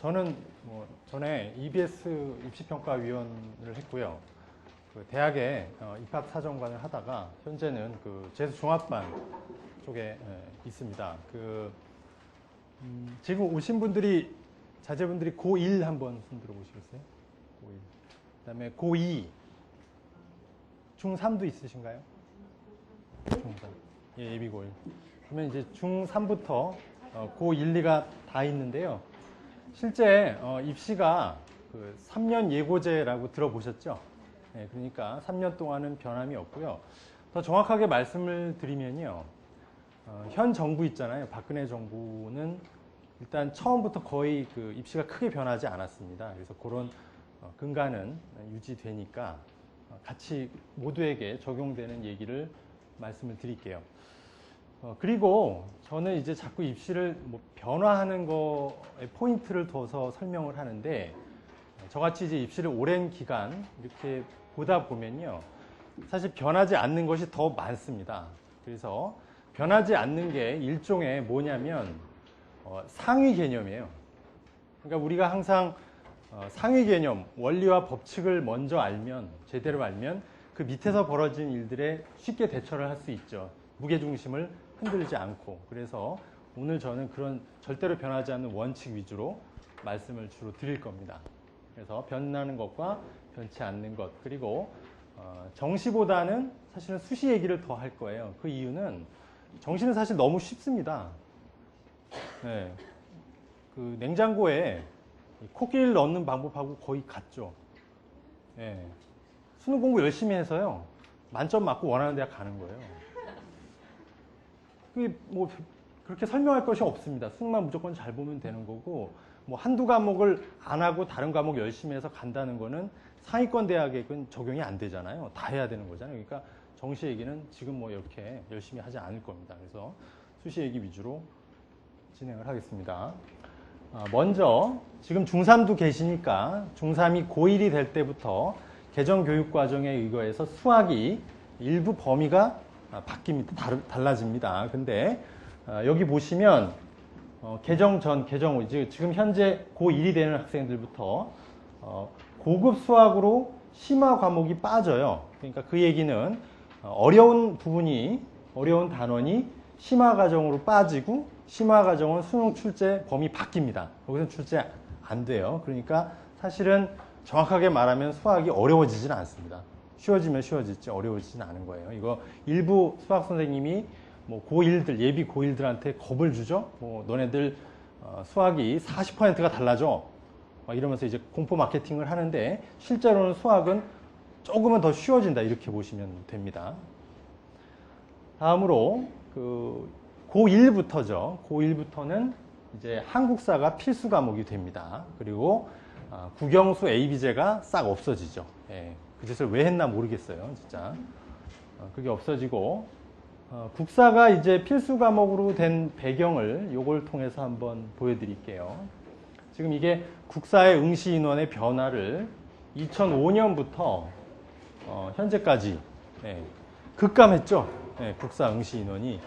저는 전에 EBS 입시평가위원을 했고요. 그 대학에 입학사정관을 하다가 현재는 그 재수종합반 쪽에 있습니다. 지금 오신 분들이 자제분들이 고1 한번 손 들어보시겠어요? 고1. 그다음에 고2, 중3도 있으신가요? 중3. 예, 예비 고1. 그러면 이제 중3부터 고1, 2가 다 있는데요. 실제 입시가 그 3년 예고제라고 들어보셨죠? 네, 그러니까 3년 동안은 변함이 없고요. 더 정확하게 말씀을 드리면요. 현 정부 있잖아요. 박근혜 정부는 일단 처음부터 거의 그 입시가 크게 변하지 않았습니다. 그래서 그런 근간은 유지되니까 같이 모두에게 적용되는 얘기를 말씀을 드릴게요. 그리고 저는 이제 자꾸 입시를 변화하는 거에 포인트를 둬서 설명을 하는데, 저같이 이제 입시를 오랜 기간 이렇게 보다 보면요, 사실 변하지 않는 것이 더 많습니다. 그래서 변하지 않는 게 일종의 뭐냐면 상위 개념이에요. 그러니까 우리가 항상 상위 개념, 원리와 법칙을 먼저 알면, 제대로 알면 그 밑에서 벌어진 일들에 쉽게 대처를 할 수 있죠. 무게중심을 흔들지 않고. 그래서 오늘 저는 그런 절대로 변하지 않는 원칙 위주로 말씀을 주로 드릴 겁니다. 그래서 변하는 것과 변치 않는 것, 그리고 정시보다는 사실은 수시 얘기를 더 할 거예요. 그 이유는 정시는 사실 너무 쉽습니다. 네. 그 냉장고에 코끼리를 넣는 방법하고 거의 같죠. 네. 수능 공부 열심히 해서요, 만점 맞고 원하는 대학 가는 거예요. 그게 뭐 그렇게 설명할 것이 없습니다. 수능만 무조건 잘 보면 되는 거고, 뭐 한두 과목을 안 하고 다른 과목 열심히 해서 간다는 거는 상위권 대학에는 적용이 안 되잖아요. 다 해야 되는 거잖아요. 그러니까 정시 얘기는 지금 뭐 이렇게 열심히 하지 않을 겁니다. 그래서 수시 얘기 위주로 진행을 하겠습니다. 먼저 지금 중3도 계시니까 중3이 고1이 될 때부터 개정교육과정에 의거해서 수학이 일부 범위가 바뀝니다. 달라집니다. 근데 여기 보시면 개정 전, 개정 후, 지금 현재 고1이 되는 학생들부터 고급 수학으로 심화 과목이 빠져요. 그러니까 그 얘기는 어려운 부분이, 어려운 단원이 심화 과정으로 빠지고, 심화 과정은 수능 출제 범위 바뀝니다. 여기서는 출제 안 돼요. 그러니까 사실은 정확하게 말하면 수학이 어려워지지는 않습니다. 쉬워지면 쉬워지지 어려워지지는 않은 거예요. 이거 일부 수학 선생님이 뭐 고1들, 예비 고1들한테 겁을 주죠. 뭐 너네들 수학이 40%가 달라져. 막 이러면서 이제 공포 마케팅을 하는데, 실제로는 수학은 조금은 더 쉬워진다, 이렇게 보시면 됩니다. 다음으로 그 고1부터죠. 고1부터는 이제 한국사가 필수 과목이 됩니다. 그리고 국영수 AB제가 싹 없어지죠. 예, 그 짓을 왜 했나 모르겠어요, 진짜. 그게 없어지고, 국사가 이제 필수 과목으로 된 배경을 요걸 통해서 한번 보여드릴게요. 지금 이게 국사의 응시 인원의 변화를 2005년부터 현재까지 급감했죠. 국사 응시 인원이.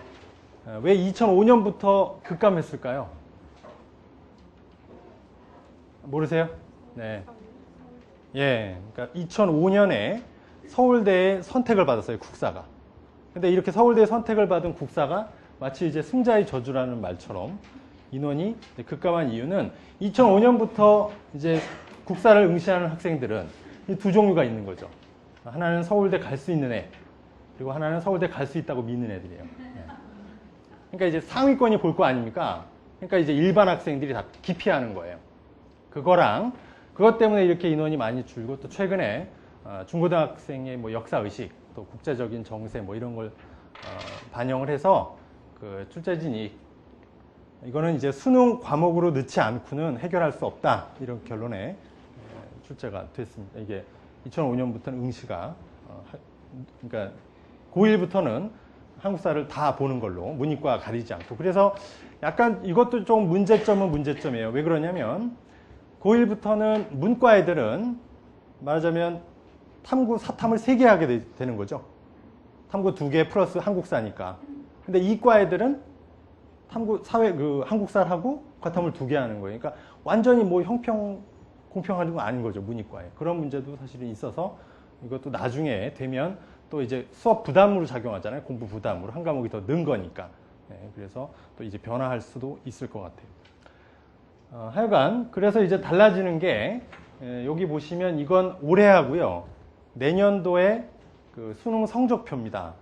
왜 2005년부터 급감했을까요? 모르세요? 네. 예, 그러니까 2005년에 서울대에 선택을 받았어요, 국사가. 근데 이렇게 서울대에 선택을 받은 국사가 마치 이제 승자의 저주라는 말처럼 인원이 급감한 이유는 2005년부터 이제 국사를 응시하는 학생들은 이 두 종류가 있는 거죠. 하나는 서울대 갈 수 있는 애, 그리고 하나는 서울대 갈 수 있다고 믿는 애들이에요. 그러니까 이제 상위권이 볼 거 아닙니까? 그러니까 이제 일반 학생들이 다 기피하는 거예요. 그것 때문에 이렇게 인원이 많이 줄고, 또 최근에 중고등학생의 뭐 역사의식, 또 국제적인 정세 뭐 이런 걸 반영을 해서 그 출제진이 이거는 이제 수능 과목으로 넣지 않고는 해결할 수 없다, 이런 결론에 출제가 됐습니다. 이게 2005년부터는 응시가 그러니까 고1부터는 한국사를 다 보는 걸로, 문이과 가리지 않고. 그래서 약간 이것도 좀 문제점은 문제점이에요. 왜 그러냐면 고1부터는 문과 애들은 말하자면 탐구 4탐을 3개 하게 되는 거죠. 탐구 2개 플러스 한국사니까. 근데 이과 애들은 탐구 사회 한국사를 하고 과탐을 2개 하는 거예요. 그러니까 완전히 뭐 공평한 건 아닌 거죠. 문이과에. 그런 문제도 사실은 있어서 이것도 나중에 되면 또 이제 수업 부담으로 작용하잖아요. 공부 부담으로. 한 과목이 더 는 거니까. 그래서 또 이제 변화할 수도 있을 것 같아요. 하여간 그래서 이제 달라지는 게 여기 보시면 이건 올해 하고요. 내년도에 그 수능 성적표입니다.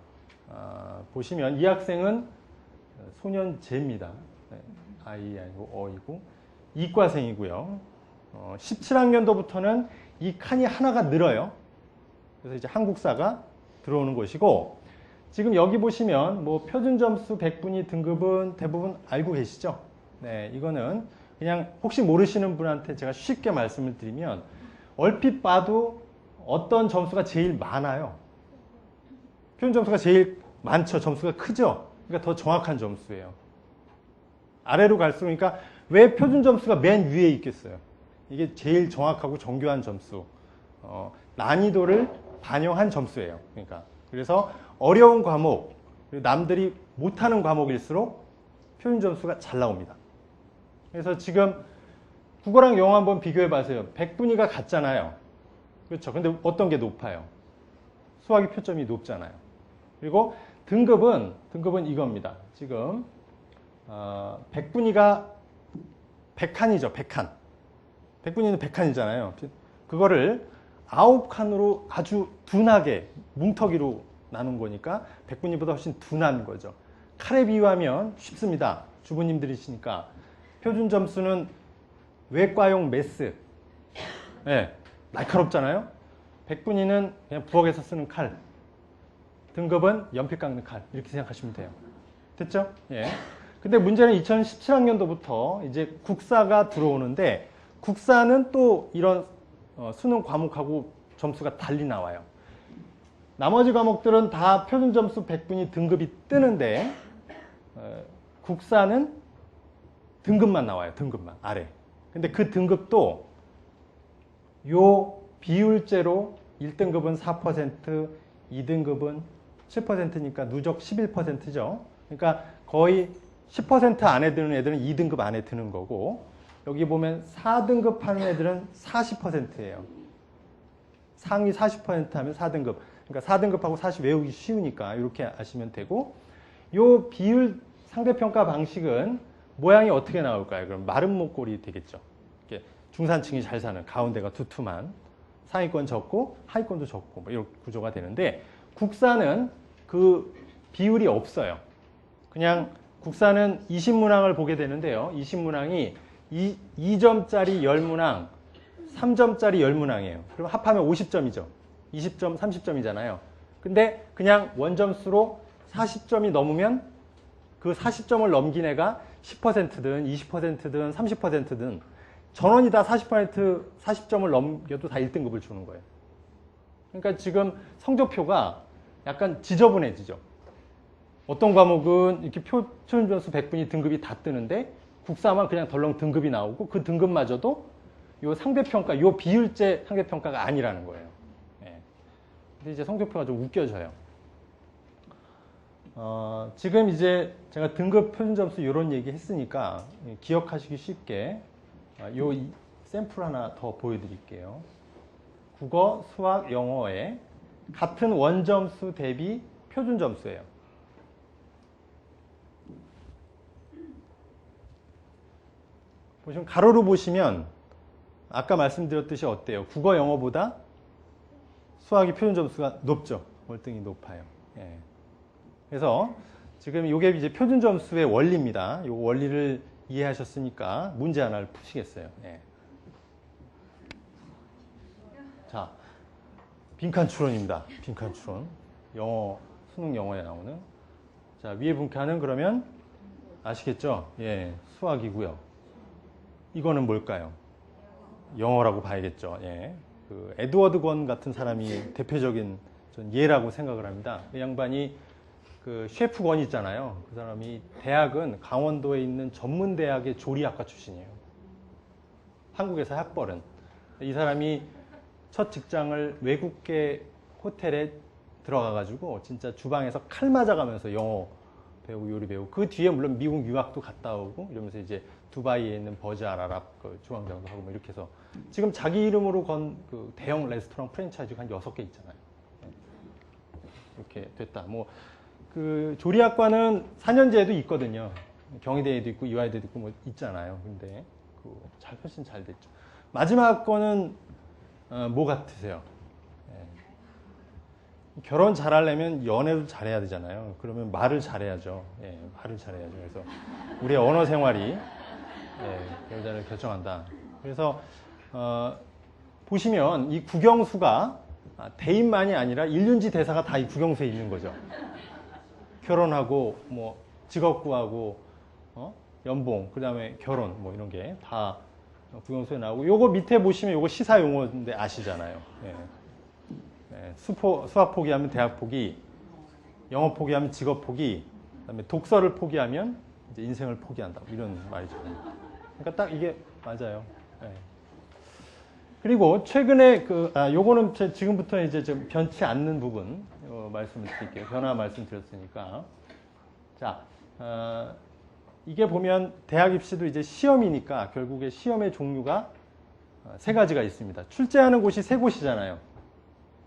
보시면 이 학생은 소년제입니다. 아이 아니고 어이고 이과생이고요. 17학년도부터는 이 칸이 하나가 늘어요. 그래서 이제 한국사가 들어오는 것이고, 지금 여기 보시면 뭐 표준점수 100분위 등급은 대부분 알고 계시죠? 네, 이거는 그냥 혹시 모르시는 분한테 제가 쉽게 말씀을 드리면 얼핏 봐도 어떤 점수가 제일 많아요. 표준점수가 제일 많죠. 점수가 크죠. 그러니까 더 정확한 점수예요. 아래로 갈수록, 그러니까 왜 표준점수가 맨 위에 있겠어요? 이게 제일 정확하고 정교한 점수, 난이도를 반영한 점수예요. 그러니까 그래서 어려운 과목, 남들이 못하는 과목일수록 표준점수가 잘 나옵니다. 그래서 지금 국어랑 영어 한번 비교해 봐세요. 100분위가 같잖아요. 그렇죠. 근데 어떤 게 높아요? 수학의 표점이 높잖아요. 그리고 등급은 이겁니다. 지금 100분위가 100칸이죠. 100칸. 100분위는 100칸이잖아요. 그거를 9칸으로 아주 둔하게 뭉터기로 나눈 거니까 100분위보다 훨씬 둔한 거죠. 칼에 비유하면 쉽습니다. 주부님들이시니까. 표준 점수는 외과용 메스. 네, 날카롭잖아요. 100분위는 그냥 부엌에서 쓰는 칼. 등급은 연필 깎는 칼. 이렇게 생각하시면 돼요. 됐죠? 예. 근데 문제는 2017학년도부터 이제 국사가 들어오는데, 국사는 또 이런 수능 과목하고 점수가 달리 나와요. 나머지 과목들은 다 표준 점수 100분위 등급이 뜨는데, 국사는 등급만 나와요. 등급만 아래. 근데 그 등급도 요 비율제로 1등급은 4%, 2등급은 7%니까 누적 11%죠. 그러니까 거의 10% 안에 드는 애들은 2등급 안에 드는 거고, 여기 보면 4등급 하는 애들은 40%예요. 상위 40% 하면 4등급. 그러니까 4등급하고 40 외우기 쉬우니까 이렇게 아시면 되고, 요 비율 상대평가 방식은 모양이 어떻게 나올까요? 그럼 마른 목골이 되겠죠. 이렇게 중산층이 잘 사는, 가운데가 두툼한, 상위권 적고 하위권도 적고 뭐 이런 구조가 되는데, 국사는 그 비율이 없어요. 그냥 국사는 20문항을 보게 되는데요. 20문항이 2점짜리 10문항, 3점짜리 10문항이에요. 그럼 합하면 50점이죠. 20점, 30점이잖아요. 근데 그냥 원점수로 40점이 넘으면 그 40점을 넘긴 애가 10%든 20%든 30%든 전원이 다 40점을 넘겨도 다 1등급을 주는 거예요. 그러니까 지금 성적표가 약간 지저분해지죠. 어떤 과목은 이렇게 표준점수 100분위 등급이 다 뜨는데, 국사만 그냥 덜렁 등급이 나오고, 그 등급마저도 요 상대평가, 요 비율제 상대평가가 아니라는 거예요. 예. 근데 이제 성적표가 좀 웃겨져요. 지금 이제 제가 등급 표준점수 이런 얘기 했으니까 기억하시기 쉽게 요 샘플 하나 더 보여드릴게요. 국어, 수학, 영어에 같은 원점수 대비 표준점수예요. 보시면 가로로 보시면 아까 말씀드렸듯이 어때요? 국어, 영어보다 수학이 표준점수가 높죠. 월등히 높아요. 예. 그래서 지금 이게 이제 표준점수의 원리입니다. 이 원리를 이해하셨으니까 문제 하나를 푸시겠어요. 예. 자, 빈칸 추론입니다. 빈칸 추론. 영어, 수능 영어에 나오는. 자, 위에 빈칸은 그러면 아시겠죠? 예, 수학이고요. 이거는 뭘까요? 영어라고 봐야겠죠. 예. 그 에드워드 권 같은 사람이 대표적인 전 예라고 생각을 합니다. 그 양반이 그 셰프 권 있잖아요. 그 사람이 대학은 강원도에 있는 전문대학의 조리학과 출신이에요. 한국에서 학벌은. 이 사람이 첫 직장을 외국계 호텔에 들어가가지고 진짜 주방에서 칼 맞아가면서 영어 배우고 요리 배우고 그 뒤에 물론 미국 유학도 갔다 오고 이러면서 이제 두바이에 있는 버즈 알아랍 그 주방장도 하고 뭐 이렇게 해서 지금 자기 이름으로 건 그 대형 레스토랑 프랜차이즈가 한 6개 있잖아요. 이렇게 됐다. 뭐 그 조리학과는 4년제에도 있거든요. 경희대에도 있고 이화여대도 있고 뭐 있잖아요. 근데 그 훨씬 잘 됐죠. 마지막 거는 뭐 같으세요? 결혼 잘하려면 연애도 잘해야 되잖아요. 그러면 말을 잘해야죠. 예, 말을 잘해야죠. 그래서 우리의 언어 생활이 여자를 결정한다. 그래서 보시면 이 국영수가 대인만이 아니라 일륜지 대사가 다 이 국영수에 있는 거죠. 결혼하고 뭐 직업 구하고 연봉 그다음에 결혼 뭐 이런 게 다 국영수에 나오고 요거 밑에 보시면 요거 시사 용어인데 아시잖아요. 예. 수학 포기하면 대학 포기, 영어 포기하면 직업 포기, 그다음에 독서를 포기하면 이제 인생을 포기한다. 이런 말이죠. 그러니까 딱 이게 맞아요. 예. 그리고 최근에 요거는 지금부터 이제 좀 변치 않는 부분 말씀을 드릴게요. 변화 말씀드렸으니까. 자, 이게 보면 대학 입시도 이제 시험이니까 결국에 시험의 종류가 3가지가 있습니다. 출제하는 곳이 3곳이잖아요.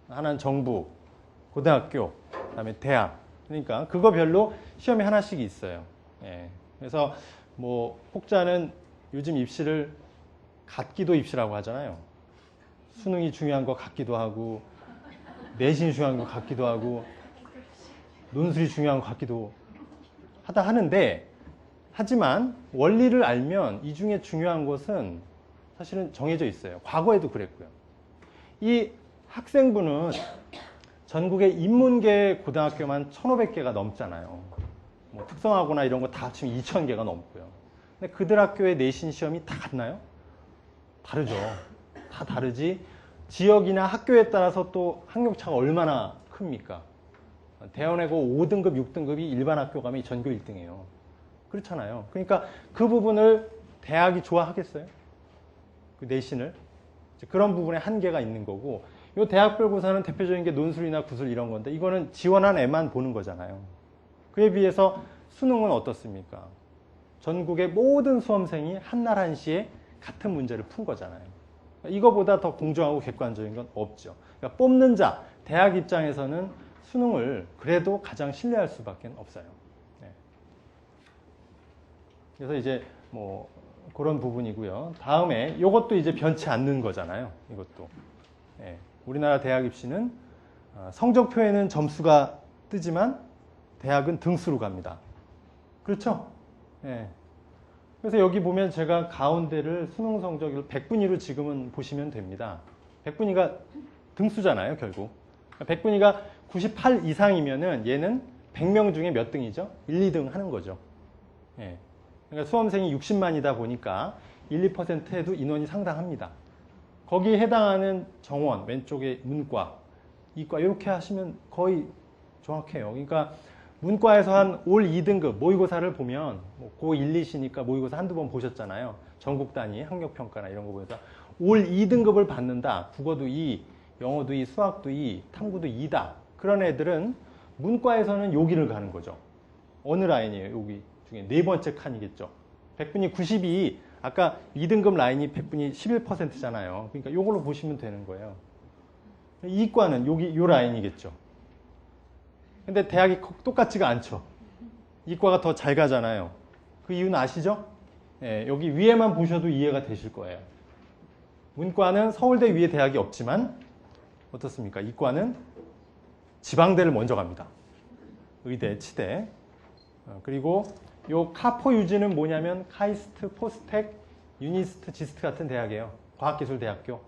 하나는 정부, 고등학교, 그다음에 대학. 그러니까 그거별로 시험이 하나씩 있어요. 예. 그래서 뭐 혹자는 요즘 입시를 갓기도 입시라고 하잖아요. 수능이 중요한 거 같기도 하고 내신이 중요한 거 같기도 하고 논술이 중요한 거 같기도 하는데 하지만 원리를 알면 이 중에 중요한 것은 사실은 정해져 있어요. 과거에도 그랬고요. 이 학생부는 전국의 인문계 고등학교만 1,500개가 넘잖아요. 뭐 특성화고나 이런 거 다 합치면 2,000개가 넘고요. 근데 그들 학교의 내신 시험이 다 같나요? 다르죠. 다 다르지. 지역이나 학교에 따라서 또 학력차가 얼마나 큽니까? 대원외고 5등급, 6등급이 일반 학교 가면 전교 1등이에요. 그렇잖아요. 그러니까 그 부분을 대학이 좋아하겠어요? 그 내신을? 그런 부분에 한계가 있는 거고 이 대학별고사는 대표적인 게 논술이나 구술 이런 건데 이거는 지원한 애만 보는 거잖아요. 그에 비해서 수능은 어떻습니까? 전국의 모든 수험생이 한날 한시에 같은 문제를 푼 거잖아요. 이거보다 더 공정하고 객관적인 건 없죠. 그러니까 뽑는 자, 대학 입장에서는 수능을 그래도 가장 신뢰할 수밖에 없어요. 네. 그래서 이제 뭐 그런 부분이고요. 다음에 이것도 이제 변치 않는 거잖아요. 이것도. 네. 우리나라 대학 입시는 성적표에는 점수가 뜨지만 대학은 등수로 갑니다. 그렇죠? 네. 그래서 여기 보면 제가 가운데를 수능 성적을 100분위로 지금은 보시면 됩니다. 100분위가 등수잖아요, 결국. 100분위가 98 이상이면은 얘는 100명 중에 몇 등이죠? 1, 2등 하는 거죠. 예. 그러니까 수험생이 60만이다 보니까 1, 2%에도 인원이 상당합니다. 거기에 해당하는 정원, 왼쪽에 문과, 이과 이렇게 하시면 거의 정확해요. 그러니까 문과에서 한 올 2등급 모의고사를 보면 고 1, 2시니까 모의고사 한두 번 보셨잖아요. 전국 단위 학력평가나 이런 거 보면서 올 2등급을 받는다. 국어도 2, 영어도 2, 수학도 2, 탐구도 2다. 그런 애들은 문과에서는 여기를 가는 거죠. 어느 라인이에요? 여기 중에 4번째 칸이겠죠. 100분이 92, 아까 2등급 라인이 100분이 11%잖아요. 그러니까 이걸로 보시면 되는 거예요. 이과는 여기 요 라인이겠죠. 근데 대학이 똑같지가 않죠. 이과가 더 잘 가잖아요. 그 이유는 아시죠? 예, 여기 위에만 보셔도 이해가 되실 거예요. 문과는 서울대 위에 대학이 없지만 어떻습니까? 이과는 지방대를 먼저 갑니다. 의대, 치대. 그리고 요 카포 유지는 뭐냐면 카이스트, 포스텍, 유니스트, 지스트 같은 대학이에요. 과학기술대학교.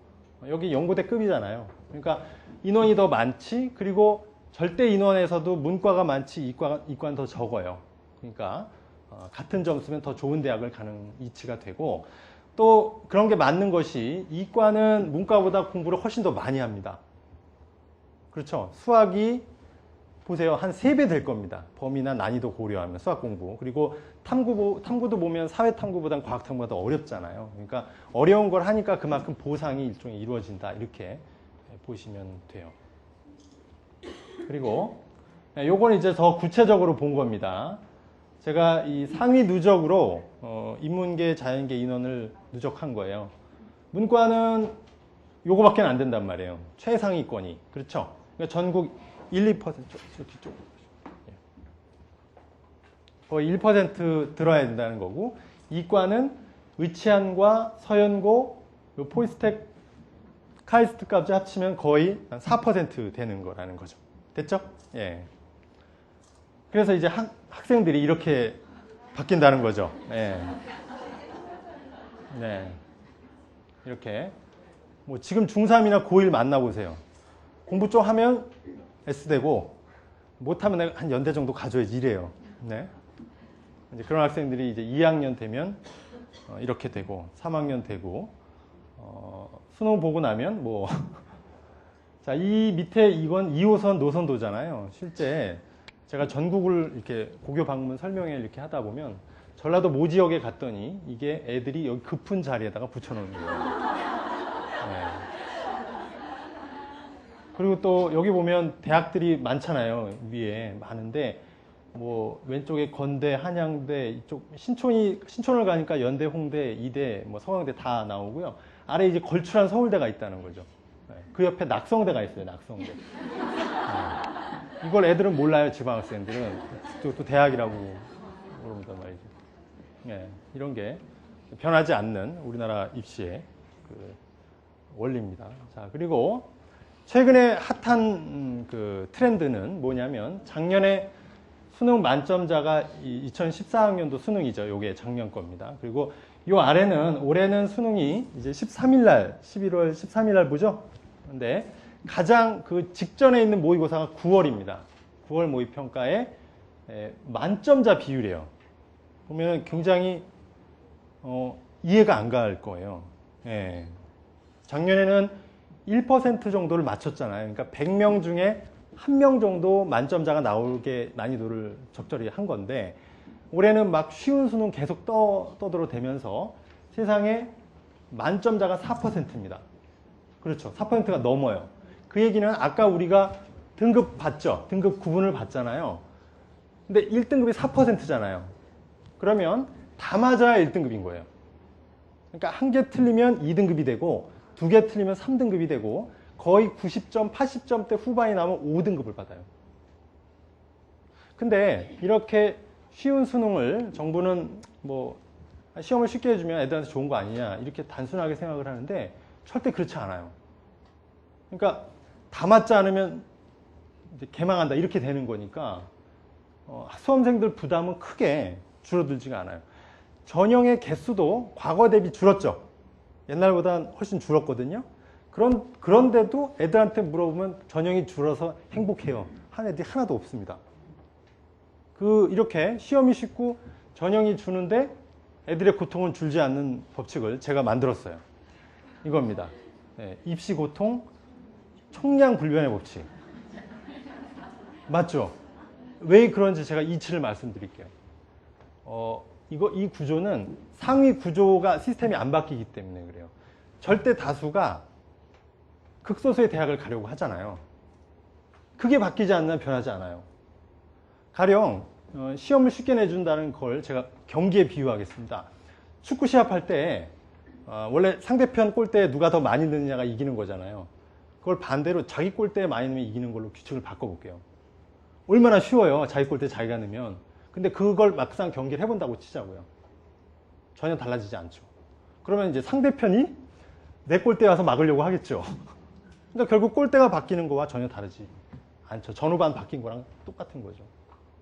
여기 연고대급이잖아요. 그러니까 인원이 더 많지. 그리고 절대 인원에서도 문과가 많지 이과는 더 적어요. 그러니까 같은 점수면 더 좋은 대학을 가는 이치가 되고 또 그런 게 맞는 것이 이과는 문과보다 공부를 훨씬 더 많이 합니다. 그렇죠. 수학이 보세요. 한 3배 될 겁니다. 범위나 난이도 고려하면 수학 공부. 그리고 탐구도 보면 사회탐구보다는 과학탐구가 더 어렵잖아요. 그러니까 어려운 걸 하니까 그만큼 보상이 일종의 이루어진다. 이렇게 보시면 돼요. 그리고 요건 이제 더 구체적으로 본 겁니다. 제가 이 상위 누적으로 인문계, 자연계 인원을 누적한 거예요. 문과는 요거밖에 안 된단 말이에요. 최상위권이. 그렇죠? 그러니까 전국 1, 2%, 저 뒤쪽. 거의 1% 들어야 된다는 거고, 이과는 의치안과 서연고, 포스텍, 카이스트까지 합치면 거의 한 4% 되는 거라는 거죠. 됐죠? 예. 그래서 이제 학생들이 이렇게 바뀐다는 거죠. 예. 네. 이렇게. 뭐 지금 중3이나 고1 만나보세요. 공부 좀 하면 S되고, 못하면 내가 한 연대 정도 가져야지 이래요. 네. 이제 그런 학생들이 이제 2학년 되면 이렇게 되고, 3학년 되고, 수능 보고 나면 뭐, 자, 이 밑에 이건 2호선 노선도잖아요. 실제 제가 전국을 이렇게 고교 방문 설명회 이렇게 하다 보면 전라도 모 지역에 갔더니 이게 애들이 여기 급한 자리에다가 붙여놓는 거예요. 네. 그리고 또 여기 보면 대학들이 많잖아요. 위에 많은데 뭐 왼쪽에 건대, 한양대, 이쪽 신촌을 가니까 연대, 홍대, 이대, 뭐 성황대 다 나오고요. 아래 이제 걸출한 서울대가 있다는 거죠. 네. 그 옆에 낙성대가 있어요. 낙성대. 네. 이걸 애들은 몰라요. 지방학생들은 또 대학이라고 모른단 말이죠. 네. 이런 게 변하지 않는 우리나라 입시의 그 원리입니다. 자, 그리고 최근에 핫한 그 트렌드는 뭐냐면 작년에 수능 만점자가 2014학년도 수능이죠. 요게 작년 겁니다. 그리고 요 아래는 올해는 수능이 이제 13일 날, 11월 13일 날 보죠? 근데 가장 그 직전에 있는 모의고사가 9월입니다. 9월 모의평가의 만점자 비율이에요. 보면 굉장히 이해가 안 갈 거예요. 예. 작년에는 1% 정도를 맞췄잖아요. 그러니까 100명 중에 1명 정도 만점자가 나오게 난이도를 적절히 한 건데 올해는 막 쉬운 수능 계속 떠들어대면서 세상에 만점자가 4%입니다. 그렇죠. 4%가 넘어요. 그 얘기는 아까 우리가 등급 봤죠. 등급 구분을 봤잖아요. 근데 1등급이 4%잖아요. 그러면 다 맞아야 1등급인 거예요. 그러니까 한 개 틀리면 2등급이 되고 두 개 틀리면 3등급이 되고 거의 90점, 80점대 후반이 나오면 5등급을 받아요. 근데 이렇게 쉬운 수능을 정부는 뭐 시험을 쉽게 해주면 애들한테 좋은 거 아니냐 이렇게 단순하게 생각을 하는데 절대 그렇지 않아요. 그러니까 다 맞지 않으면 이제 개망한다 이렇게 되는 거니까 수험생들 부담은 크게 줄어들지가 않아요. 전형의 개수도 과거 대비 줄었죠. 옛날보다 훨씬 줄었거든요. 그런데도 애들한테 물어보면 전형이 줄어서 행복해요. 한 애들이 하나도 없습니다. 이렇게 시험이 쉽고 전형이 주는데 애들의 고통은 줄지 않는 법칙을 제가 만들었어요. 이겁니다. 네, 입시 고통 총량불변의 법칙. 맞죠? 왜 그런지 제가 이치를 말씀드릴게요. 이 구조는 상위 구조가 시스템이 안 바뀌기 때문에 그래요. 절대 다수가 극소수의 대학을 가려고 하잖아요. 그게 바뀌지 않으면 변하지 않아요. 가령 시험을 쉽게 내준다는 걸 제가 경기에 비유하겠습니다. 축구 시합할 때 원래 상대편 골대에 누가 더 많이 넣느냐가 이기는 거잖아요. 그걸 반대로 자기 골대에 많이 넣으면 이기는 걸로 규칙을 바꿔볼게요. 얼마나 쉬워요. 자기 골대에 자기가 넣으면. 근데 그걸 막상 경기를 해본다고 치자고요. 전혀 달라지지 않죠. 그러면 이제 상대편이 내 골대에 와서 막으려고 하겠죠. 그러니까 결국 골대가 바뀌는 거와 전혀 다르지 않죠. 전후반 바뀐 거랑 똑같은 거죠.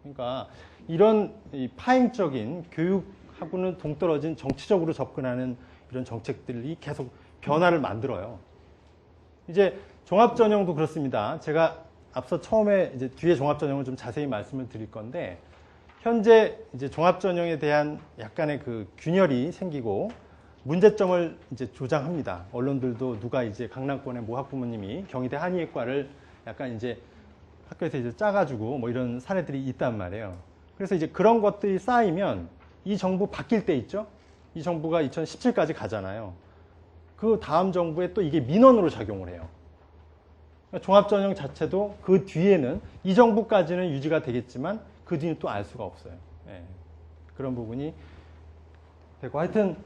그러니까 이런 파행적인 교육하고는 동떨어진 정치적으로 접근하는 이런 정책들이 계속 변화를 만들어요. 이제 종합전형도 그렇습니다. 제가 앞서 처음에 이제 뒤에 종합전형을 좀 자세히 말씀을 드릴 건데 현재 이제 종합전형에 대한 약간의 그 균열이 생기고 문제점을 이제 조장합니다. 언론들도 누가 이제 강남권의 모 학부모님이 경희대 한의학과를 약간 이제 학교에서 이제 짜가지고 뭐 이런 사례들이 있단 말이에요. 그래서 이제 그런 것들이 쌓이면 이 정부 바뀔 때 있죠? 이 정부가 2017까지 가잖아요. 그 다음 정부에 또 이게 민원으로 작용을 해요. 그러니까 종합전형 자체도 그 뒤에는 이 정부까지는 유지가 되겠지만 그 뒤는 또 알 수가 없어요. 예. 그런 부분이 되고 하여튼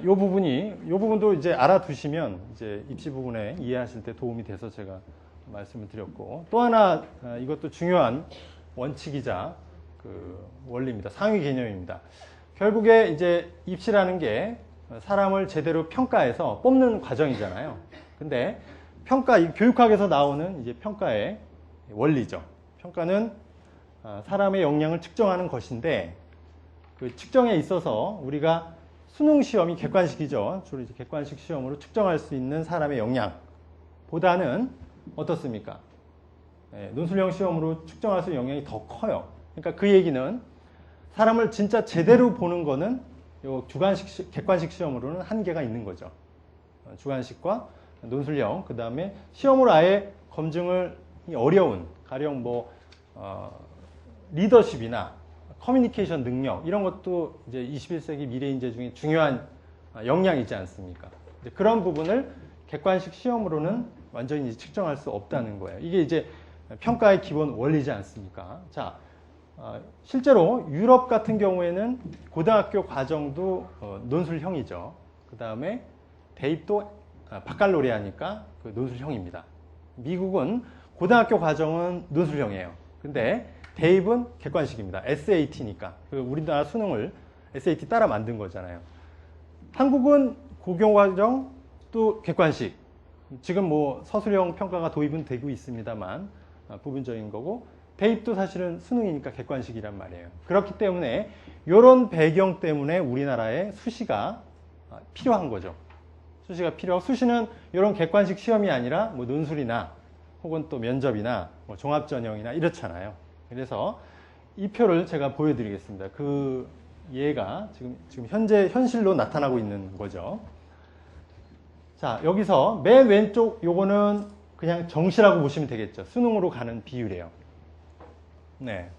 요 부분도 이제 알아두시면 이제 입시 부분에 이해하실 때 도움이 돼서 제가 말씀을 드렸고 또 하나 이것도 중요한 원칙이자 그 원리입니다. 상위 개념입니다. 결국에 이제 입시라는 게 사람을 제대로 평가해서 뽑는 과정이잖아요. 근데 이 교육학에서 나오는 이제 평가의 원리죠. 평가는 사람의 역량을 측정하는 것인데 그 측정에 있어서 우리가 수능 시험이 객관식이죠. 주로 이제 객관식 시험으로 측정할 수 있는 사람의 역량보다는 어떻습니까? 논술형 시험으로 측정할 수 있는 역량이 더 커요. 그러니까 그 얘기는 사람을 진짜 제대로 보는 거는 요 주관식, 객관식 시험으로는 한계가 있는 거죠. 주관식과 논술형, 그 다음에 시험으로 아예 검증을 어려운, 가령 리더십이나 커뮤니케이션 능력, 이런 것도 이제 21세기 미래 인재 중에 중요한 역량이지 않습니까? 그런 부분을 객관식 시험으로는 완전히 측정할 수 없다는 거예요. 이게 이제 평가의 기본 원리지 않습니까? 자, 실제로 유럽 같은 경우에는 고등학교 과정도 논술형이죠. 그 다음에 대입도 바칼로레아니까 그 논술형입니다. 미국은 고등학교 과정은 논술형이에요. 근데 대입은 객관식입니다. SAT니까. 우리나라 수능을 SAT 따라 만든 거잖아요. 한국은 고교과정 또 객관식. 지금 서술형 평가가 도입은 되고 있습니다만 부분적인 거고 대입도 사실은 수능이니까 객관식이란 말이에요. 그렇기 때문에 이런 배경 때문에 우리나라에 수시가 필요한 거죠. 수시가 필요하고 수시는 이런 객관식 시험이 아니라 논술이나 혹은 또 면접이나 종합전형이나 이렇잖아요. 그래서 이 표를 제가 보여드리겠습니다. 그 얘가 지금 현실로 나타나고 있는 거죠. 자, 여기서 맨 왼쪽 요거는 그냥 정시라고 보시면 되겠죠. 수능으로 가는 비율이에요. 네.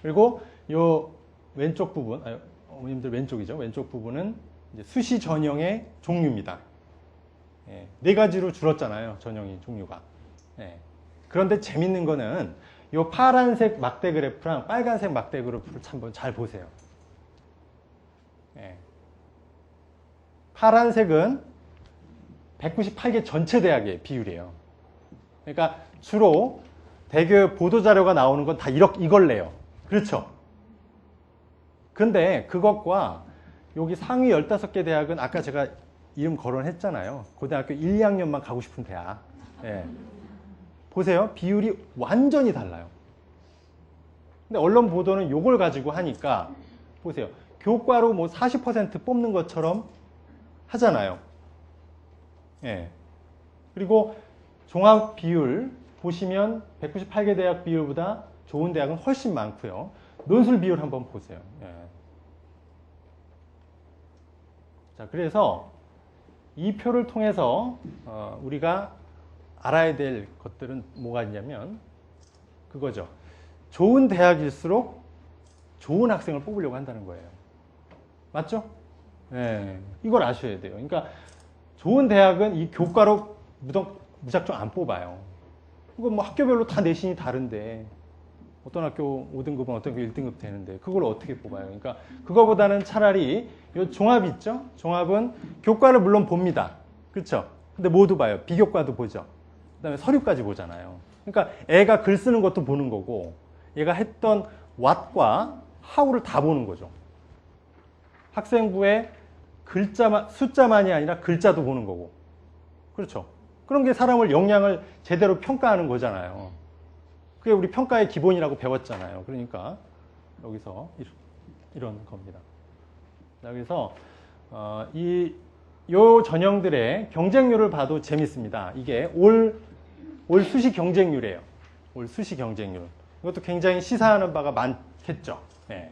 그리고 요 왼쪽 부분, 어머님들 왼쪽이죠. 왼쪽 부분은 이제 수시 전형의 종류입니다. 네 가지로 줄었잖아요. 전형이 종류가. 네. 그런데 재밌는 거는 요 파란색 막대 그래프랑 빨간색 막대 그래프를 한번 잘 보세요. 네. 파란색은 198개 전체 대학의 비율이에요. 그러니까 주로 대교 보도자료가 나오는 건 다 이걸 내요. 그렇죠? 근데 그것과 여기 상위 15개 대학은 아까 제가 이름 거론했잖아요. 고등학교 1, 2학년만 가고 싶은 대학. 네. 보세요. 비율이 완전히 달라요. 근데 언론 보도는 요걸 가지고 하니까 보세요. 교과로 40% 뽑는 것처럼 하잖아요. 예. 그리고 종합 비율 보시면 198개 대학 비율보다 좋은 대학은 훨씬 많고요. 논술 비율 한번 보세요. 예. 자, 그래서 이 표를 통해서 우리가 알아야 될 것들은 뭐가 있냐면 그거죠. 좋은 대학일수록 좋은 학생을 뽑으려고 한다는 거예요. 맞죠? 네, 이걸 아셔야 돼요. 그러니까 좋은 대학은 이 교과로 무작정 안 뽑아요. 이거 학교별로 다 내신이 다른데 어떤 학교 5등급은 어떤 학교 1등급 되는데 그걸 어떻게 뽑아요? 그러니까 그거보다는 차라리 이 종합이 있죠? 종합은 교과를 물론 봅니다. 그렇죠? 근데 모두 봐요. 비교과도 보죠. 그다음에 서류까지 보잖아요. 그러니까 애가 글 쓰는 것도 보는 거고 얘가 했던 what과 how를 다 보는 거죠. 학생부에 숫자만이 아니라 글자도 보는 거고. 그렇죠? 그런 게 사람을 역량을 제대로 평가하는 거잖아요. 그게 우리 평가의 기본이라고 배웠잖아요. 그러니까 여기서 이런 겁니다. 그래서 요 전형들의 경쟁률을 봐도 재밌습니다. 이게 올 수시 경쟁률이에요. 올 수시 경쟁률. 이것도 굉장히 시사하는 바가 많겠죠. 네.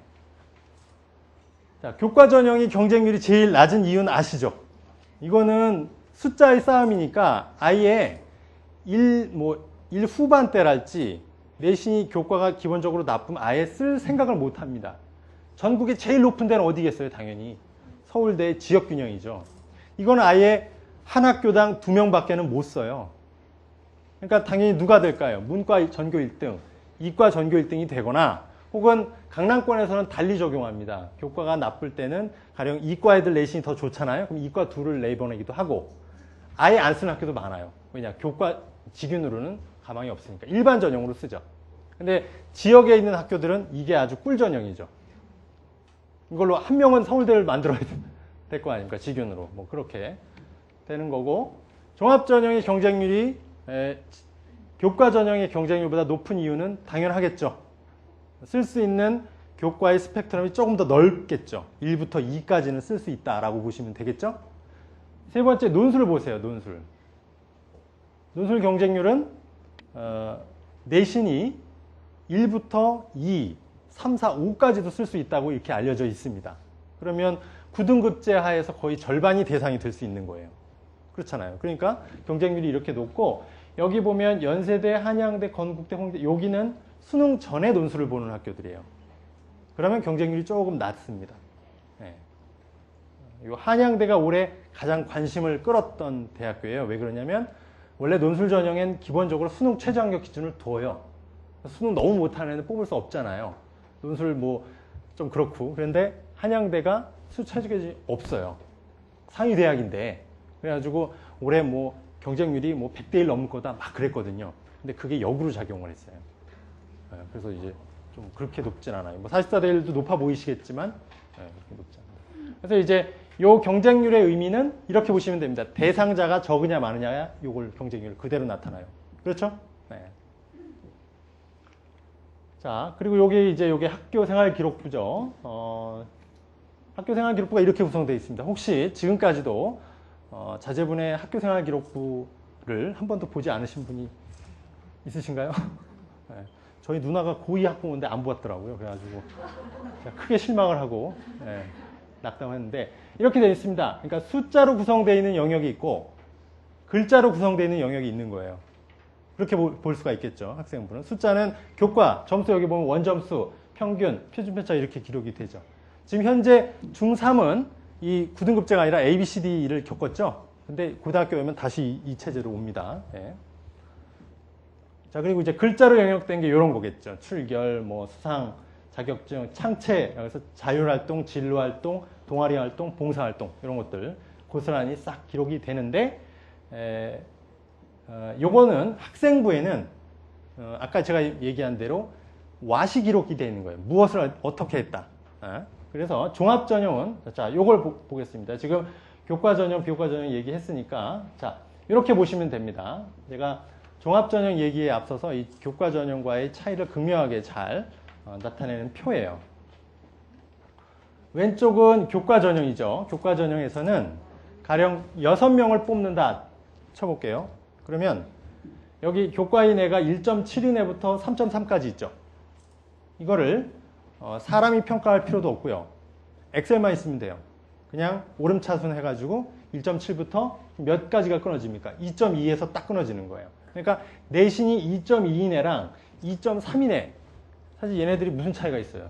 자, 교과 전형이 경쟁률이 제일 낮은 이유는 아시죠? 이거는 숫자의 싸움이니까 아예 1 후반대랄지 내신이 교과가 기본적으로 나쁘면 아예 쓸 생각을 못 합니다. 전국에 제일 높은 데는 어디겠어요? 당연히 서울대 지역균형이죠. 이거는 아예 한 학교당 2명밖에는 못 써요. 그러니까 당연히 누가 될까요? 문과 전교 1등, 이과 전교 1등이 되거나 혹은 강남권에서는 달리 적용합니다. 교과가 나쁠 때는 가령 이과 애들 내신이 더 좋잖아요. 그럼 이과 2를 내보내기도 하고 아예 안 쓰는 학교도 많아요. 왜냐? 교과 직윤으로는 가망이 없으니까 일반 전형으로 쓰죠. 근데 지역에 있는 학교들은 이게 아주 꿀 전형이죠. 이걸로 한 명은 서울대를 만들어야 될 거 아닙니까? 직윤으로. 뭐 그렇게 되는 거고 종합전형의 경쟁률이 교과 전형의 경쟁률보다 높은 이유는 당연하겠죠. 쓸 수 있는 교과의 스펙트럼이 조금 더 넓겠죠. 1부터 2까지는 쓸 수 있다라고 보시면 되겠죠. 세 번째 논술을 보세요. 논술. 논술 경쟁률은 내신이 1부터 2, 3, 4, 5까지도 쓸 수 있다고 이렇게 알려져 있습니다. 그러면 9등급제 하에서 거의 절반이 대상이 될 수 있는 거예요. 그렇잖아요. 그러니까 경쟁률이 이렇게 높고 여기 보면 연세대, 한양대, 건국대, 홍대 여기는 수능 전에 논술을 보는 학교들이에요. 그러면 경쟁률이 조금 낮습니다. 네. 한양대가 올해 가장 관심을 끌었던 대학교예요. 왜 그러냐면 원래 논술 전형엔 기본적으로 수능 최저 합격 기준을 둬요. 수능 너무 못하는 애는 뽑을 수 없잖아요. 논술 뭐 좀 그렇고 그런데 한양대가 수 최저 기준이 없어요. 상위 대학인데 그래가지고 올해 뭐 경쟁률이 뭐 100대 1 넘을 거다 막 그랬거든요. 근데 그게 역으로 작용을 했어요. 그래서 이제 좀 그렇게 높진 않아요. 뭐 44대 1도 높아 보이시겠지만 그렇게 높지 않아요. 그래서 이제 요 경쟁률의 의미는 이렇게 보시면 됩니다. 대상자가 적으냐 많으냐 요걸 경쟁률 그대로 나타나요. 그렇죠? 네. 자, 그리고 요게 학교 생활 기록부죠. 학교 생활 기록부가 이렇게 구성되어 있습니다. 혹시 지금까지도 자제분의 학교 생활 기록부를 한 번도 보지 않으신 분이 있으신가요? 네. 저희 누나가 고2 학부모인데 안 보았더라고요. 그래가지고 제가 크게 실망을 하고 낙담했는데 이렇게 되어 있습니다. 그러니까 숫자로 구성되어 있는 영역이 있고 글자로 구성되어 있는 영역이 있는 거예요. 그렇게 볼 수가 있겠죠. 학생분은. 숫자는 교과, 점수 여기 보면 원점수, 평균, 표준편차 이렇게 기록이 되죠. 지금 현재 중3은 이 9등급제가 아니라 A, B, C, D를 겪었죠. 근데 고등학교 오면 다시 이 체제로 옵니다. 네. 자, 그리고 이제 글자로 영역된 게 이런 거겠죠. 출결, 뭐 수상, 자격증, 창체, 여기서 자율활동, 진로활동, 동아리활동, 봉사활동 이런 것들 고스란히 싹 기록이 되는데 요거는 학생부에는 아까 제가 얘기한 대로 와시 기록이 되어 있는 거예요. 무엇을 어떻게 했다. 그래서 종합전형은 자 요걸 보겠습니다. 지금 교과전형, 비교과전형 얘기했으니까 자 이렇게 보시면 됩니다. 제가 종합전형 얘기에 앞서서 이 교과전형과의 차이를 극명하게 잘 나타내는 표예요. 왼쪽은 교과전형이죠. 교과전형에서는 가령 6명을 뽑는다 쳐볼게요. 그러면 여기 교과인 애가 1.7인 애부터 3.3까지 있죠. 이거를 사람이 평가할 필요도 없고요. 엑셀만 있으면 돼요. 그냥 오름차순 해가지고 1.7부터 몇 가지가 끊어집니까? 2.2에서 딱 끊어지는 거예요. 그러니까 내신이 2.2인 애랑 2.3인 애 사실 얘네들이 무슨 차이가 있어요?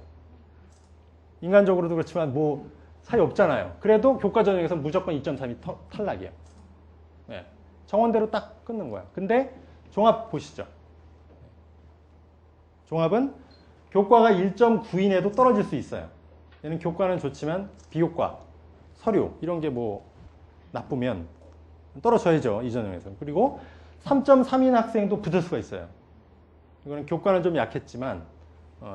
인간적으로도 그렇지만 뭐 차이 없잖아요. 그래도 교과전형에서 무조건 2.3이 탈락이에요. 네. 정원대로 딱 끊는 거야. 근데 종합 보시죠. 종합은 교과가 1.9인에도 떨어질 수 있어요. 얘는 교과는 좋지만 비교과, 서류 이런 게 뭐 나쁘면 떨어져야죠. 이 전형에서. 그리고 3.3인 학생도 붙을 수가 있어요. 이거는 교과는 좀 약했지만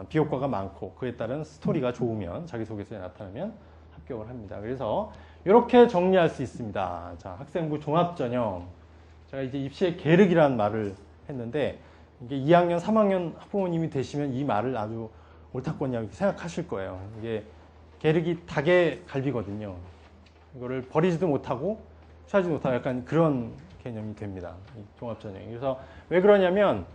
비교과가 많고 그에 따른 스토리가 좋으면 자기소개서에 나타나면 합격을 합니다. 그래서 이렇게 정리할 수 있습니다. 자, 학생부 종합전형. 제가 이제 입시의 계륵이라는 말을 했는데 이게 2학년, 3학년 학부모님이 되시면 이 말을 아주 옳다권이라고 생각하실 거예요. 이게 계륵이 닭의 갈비거든요. 이거를 버리지도 못하고 취하지도 못하고 약간 그런 개념이 됩니다. 이 종합전형이. 그래서 왜 그러냐면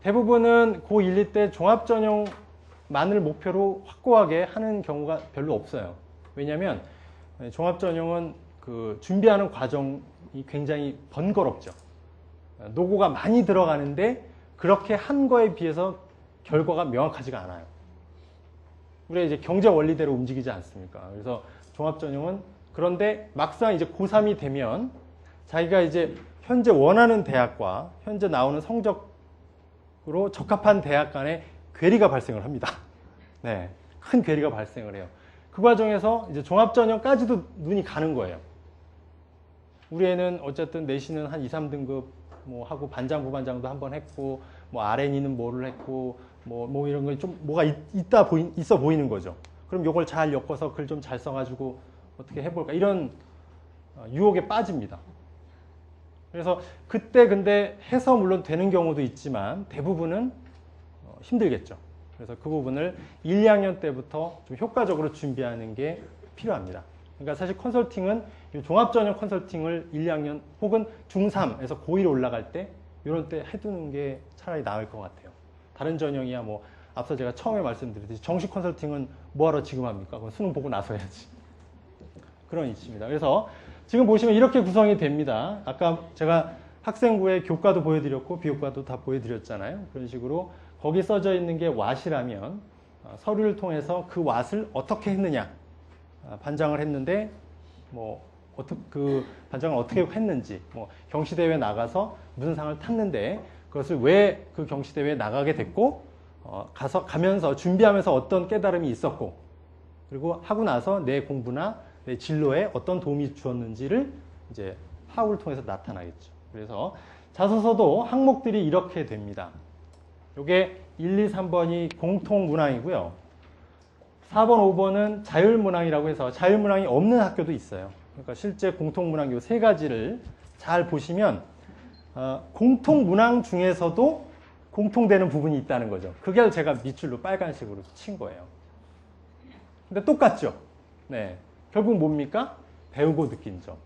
대부분은 고1, 2 때 종합전형만을 목표로 확고하게 하는 경우가 별로 없어요. 왜냐하면 종합전형은 그 준비하는 과정이 굉장히 번거롭죠. 노고가 많이 들어가는데 그렇게 한 거에 비해서 결과가 명확하지가 않아요. 우리가 이제 경제 원리대로 움직이지 않습니까? 그래서 종합전형은 그런데 막상 이제 고3이 되면 자기가 이제 현재 원하는 대학과 현재 나오는 성적으로 적합한 대학 간의 괴리가 발생을 합니다. 네, 큰 괴리가 발생을 해요. 그 과정에서 이제 종합전형까지도 눈이 가는 거예요. 우리 애는 어쨌든 내신은 한 2, 3등급 뭐 하고 반장, 부반장도 한번 했고, 뭐 RNE는 뭐를 했고, 뭐 이런 거 좀 뭐가 있어 보이는 거죠. 그럼 요걸 잘 엮어서 글 좀 잘 써가지고 어떻게 해볼까? 이런 유혹에 빠집니다. 그래서 그때 근데 해서 물론 되는 경우도 있지만 대부분은 힘들겠죠. 그래서 그 부분을 1, 2학년 때부터 좀 효과적으로 준비하는 게 필요합니다. 그러니까 사실 컨설팅은 종합전형 컨설팅을 1, 2학년 혹은 중3에서 고1 올라갈 때 이런 때 해두는 게 차라리 나을 것 같아요. 다른 전형이야 뭐 앞서 제가 처음에 말씀드렸듯이 정식 컨설팅은 뭐하러 지금 합니까? 그건 수능 보고 나서 해야지. 그런 이치입니다. 그래서 지금 보시면 이렇게 구성이 됩니다. 아까 제가 학생부의 교과도 보여드렸고 비교과도 다 보여드렸잖아요. 그런 식으로 거기 써져 있는 게 왓이라면 서류를 통해서 그 왓을 어떻게 했느냐, 반장을 했는데 뭐 그 반장을 어떻게 했는지, 뭐 경시대회 나가서 무슨 상을 탔는데 그것을 왜 그 경시대회에 나가게 됐고, 가면서 준비하면서 어떤 깨달음이 있었고, 그리고 하고 나서 내 공부나 내 진로에 어떤 도움이 주었는지를 이제 하우를 통해서 나타나겠죠. 그래서 자소서도 항목들이 이렇게 됩니다. 요게 1, 2, 3번이 공통문항이고요. 4번, 5번은 자율문항이라고 해서 자율문항이 없는 학교도 있어요. 그러니까 실제 공통문항 요 세 가지를 잘 보시면 공통문항 중에서도 공통되는 부분이 있다는 거죠. 그게 제가 밑줄로 빨간색으로 친 거예요. 근데 똑같죠? 네. 결국 뭡니까? 배우고 느낀 점.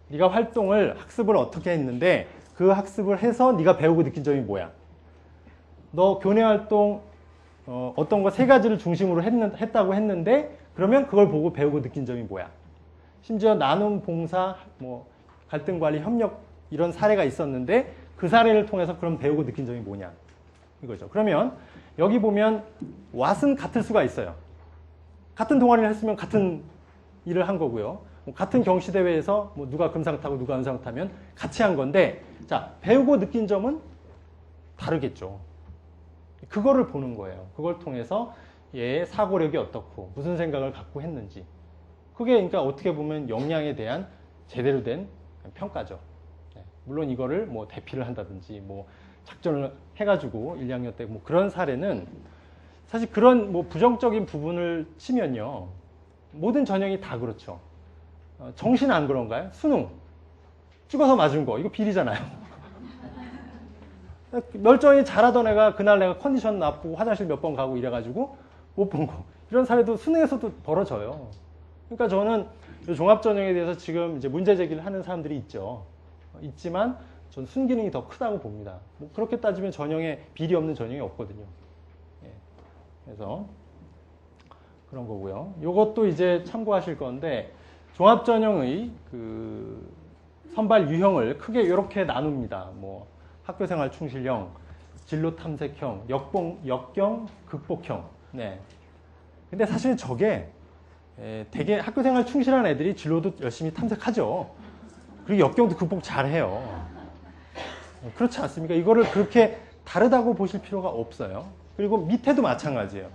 네가 활동을, 학습을 어떻게 했는데 그 학습을 해서 네가 배우고 느낀 점이 뭐야? 너 교내 활동 어떤 거 세 가지를 중심으로 했다고 했는데 그러면 그걸 보고 배우고 느낀 점이 뭐야? 심지어 나눔, 봉사, 뭐 갈등 관리, 협력 이런 사례가 있었는데 그 사례를 통해서 그럼 배우고 느낀 점이 뭐냐? 이거죠. 그러면 여기 보면 왓은 같을 수가 있어요. 같은 동아리를 했으면 같은 일을 한 거고요. 같은 경시대회에서 뭐 누가 금상 타고 누가 은상 타면 같이 한 건데, 자, 배우고 느낀 점은 다르겠죠. 그거를 보는 거예요. 그걸 통해서 얘의 사고력이 어떻고 무슨 생각을 갖고 했는지. 그게 그러니까 어떻게 보면 역량에 대한 제대로 된 평가죠. 네. 물론 이거를 뭐 대피를 한다든지 뭐 작전을 해가지고 1, 2학년 때 뭐 그런 사례는 사실 그런 뭐 부정적인 부분을 치면요. 모든 전형이 다 그렇죠. 정시는 안 그런가요? 수능. 찍어서 맞은 거. 이거 비리잖아요. 멀쩡히 잘하던 애가 그날 내가 컨디션 나쁘고 화장실 몇 번 가고 이래가지고 못 본 거. 이런 사례도 수능에서도 벌어져요. 그러니까 저는 종합전형에 대해서 지금 이제 문제 제기를 하는 사람들이 있죠. 있지만 전 순기능이 더 크다고 봅니다. 뭐 그렇게 따지면 전형에 비리 없는 전형이 없거든요. 예. 그래서 그런 거고요. 요것도 이제 참고하실 건데 종합전형의 그 선발 유형을 크게 이렇게 나눕니다. 뭐 학교생활 충실형, 진로 탐색형, 역경, 극복형. 네. 근데 사실 저게 되게 학교생활 충실한 애들이 진로도 열심히 탐색하죠. 그리고 역경도 극복 잘해요. 그렇지 않습니까? 이거를 그렇게 다르다고 보실 필요가 없어요. 그리고 밑에도 마찬가지예요.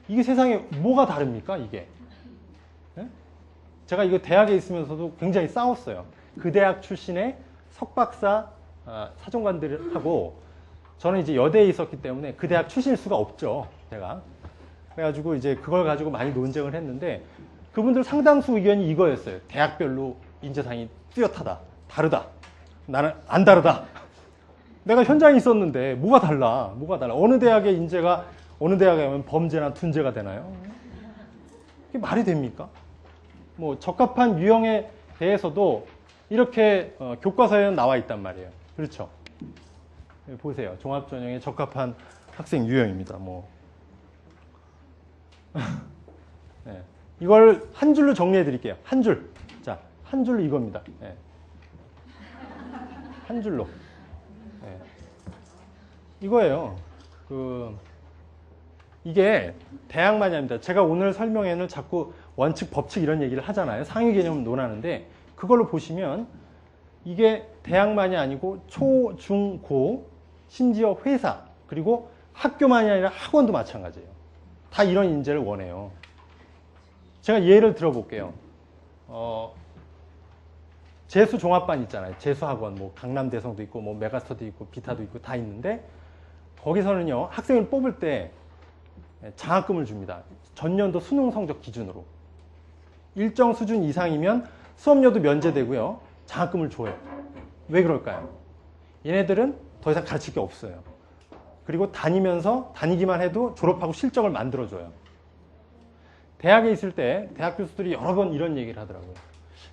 이게 세상에 뭐가 다릅니까? 이게. 네? 제가 이거 대학에 있으면서도 굉장히 싸웠어요. 그 대학 출신의 석박사 사정관들하고 저는 이제 여대에 있었기 때문에 그 대학 출신일 수가 없죠. 제가. 그래가지고 이제 그걸 가지고 많이 논쟁을 했는데 그분들 상당수 의견이 이거였어요. 대학별로 인재상이 뚜렷하다. 다르다. 나는 안 다르다. 내가 현장에 있었는데 뭐가 달라. 뭐가 달라. 어느 대학의 인재가 어느 대학에 가면 범죄나 둔재가 되나요? 이게 말이 됩니까? 뭐 적합한 유형에 대해서도 이렇게 교과서에는 나와 있단 말이에요. 그렇죠? 보세요. 종합전형에 적합한 학생 유형입니다. 뭐 네. 이걸 한 줄로 정리해 드릴게요. 한 줄. 자, 한 줄로 이겁니다. 네. 한 줄로. 네. 이거예요. 이게 대학만이 아닙니다. 제가 오늘 설명에는 자꾸 원칙, 법칙 이런 얘기를 하잖아요. 상위 개념 논하는데 그걸로 보시면 이게 대학만이 아니고 초, 중, 고, 심지어 회사, 그리고 학교만이 아니라 학원도 마찬가지예요. 다 이런 인재를 원해요. 제가 예를 들어볼게요. 재수 종합반 있잖아요. 재수학원, 뭐 강남대성도 있고, 뭐 메가스터도 있고, 비타도 있고 다 있는데 거기서는요 학생을 뽑을 때 장학금을 줍니다. 전년도 수능 성적 기준으로 일정 수준 이상이면 수업료도 면제되고요. 장학금을 줘요. 왜 그럴까요? 얘네들은 더 이상 가르칠 게 없어요. 그리고 다니기만 해도 졸업하고 실적을 만들어줘요. 대학에 있을 때 대학 교수들이 여러 번 이런 얘기를 하더라고요.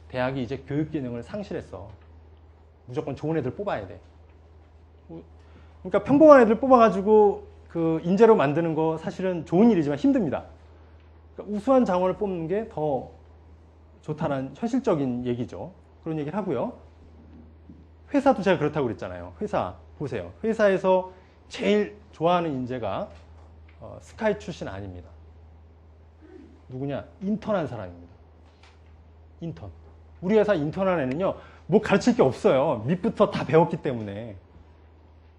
대학이 이제 교육 기능을 상실했어. 무조건 좋은 애들 뽑아야 돼. 그러니까 평범한 애들 뽑아가지고 그 인재로 만드는 거 사실은 좋은 일이지만 힘듭니다. 그러니까 우수한 장원을 뽑는 게 더 좋다는 현실적인 얘기죠. 그런 얘기를 하고요. 회사도 제가 그렇다고 그랬잖아요. 회사 보세요. 회사에서 제일 좋아하는 인재가 스카이 출신 아닙니다. 누구냐? 인턴한 사람입니다. 인턴. 우리 회사 인턴한 애는요, 뭐 가르칠 게 없어요. 밑부터 다 배웠기 때문에.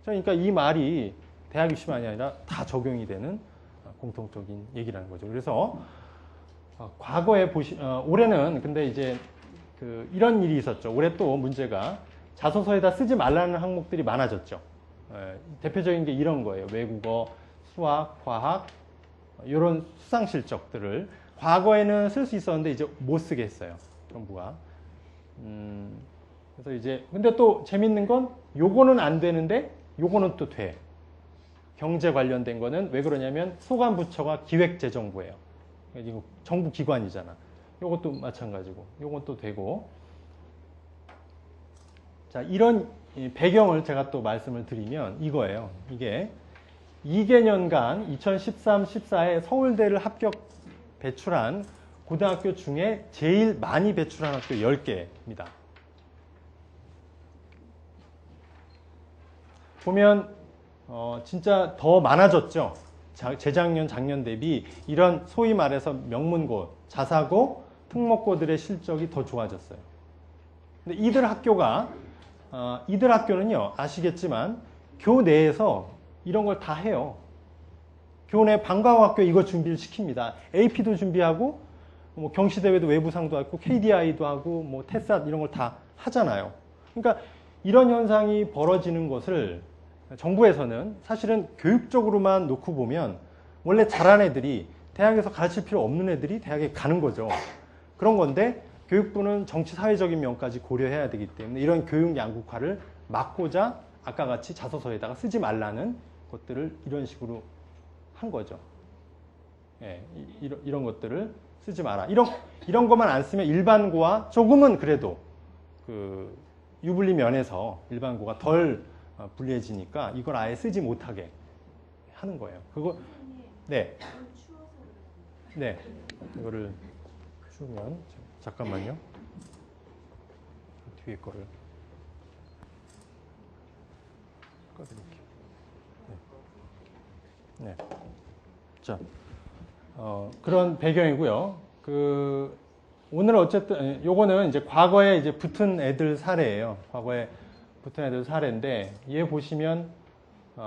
그러니까 이 말이 대학 입시만이 아니라 다 적용이 되는 공통적인 얘기라는 거죠. 그래서 과거에 올해는 근데 이제 이런 일이 있었죠. 올해 또 문제가 자소서에다 쓰지 말라는 항목들이 많아졌죠. 대표적인 게 이런 거예요. 외국어, 수학, 과학 이런 수상 실적들을 과거에는 쓸 수 있었는데 이제 못 쓰게 했어요. 정부가. 그래서 이제 근데 또 재밌는 건 요거는 안 되는데 요거는 또 돼. 경제 관련된 거는 왜 그러냐면 소관부처가 기획재정부예요. 이거 정부 기관이잖아. 요것도 마찬가지고 요건 또 되고. 자, 이런 배경을 제가 또 말씀을 드리면 이거예요. 이게 2개년간 2013-14에 서울대를 합격 배출한 고등학교 중에 제일 많이 배출한 학교 10개입니다. 보면 진짜 더 많아졌죠. 재작년, 작년 대비 이런 소위 말해서 명문고, 자사고, 특목고들의 실적이 더 좋아졌어요. 근데 이들 학교는요, 아시겠지만 교내에서 이런 걸 다 해요. 교내 방과후학교 이거 준비를 시킵니다. AP도 준비하고, 뭐 경시대회도 외부상도 하고, KDI도 하고, 뭐 테스트 이런 걸 다 하잖아요. 그러니까 이런 현상이 벌어지는 것을 정부에서는 사실은 교육적으로만 놓고 보면 원래 잘한 애들이 대학에서 가르칠 필요 없는 애들이 대학에 가는 거죠. 그런 건데 교육부는 정치 사회적인 면까지 고려해야 되기 때문에 이런 교육 양극화를 막고자 아까 같이 자소서에다가 쓰지 말라는 것들을 이런 식으로 한 거죠. 예, 이런 것들을 쓰지 마라. 이런 것만 안 쓰면 일반고와 조금은 그래도 그 유불리 면에서 일반고가 덜 불리해지니까 이걸 아예 쓰지 못하게 하는 거예요. 그거 네. 네. 이거를 추면 잠깐만요. 뒤에 거를 꺼드릴게요. 네. 네. 자, 그런 배경이고요. 오늘 어쨌든 요거는 이제 과거에 이제 붙은 애들 사례예요. 과거에 붙은 애들 사례인데 얘 보시면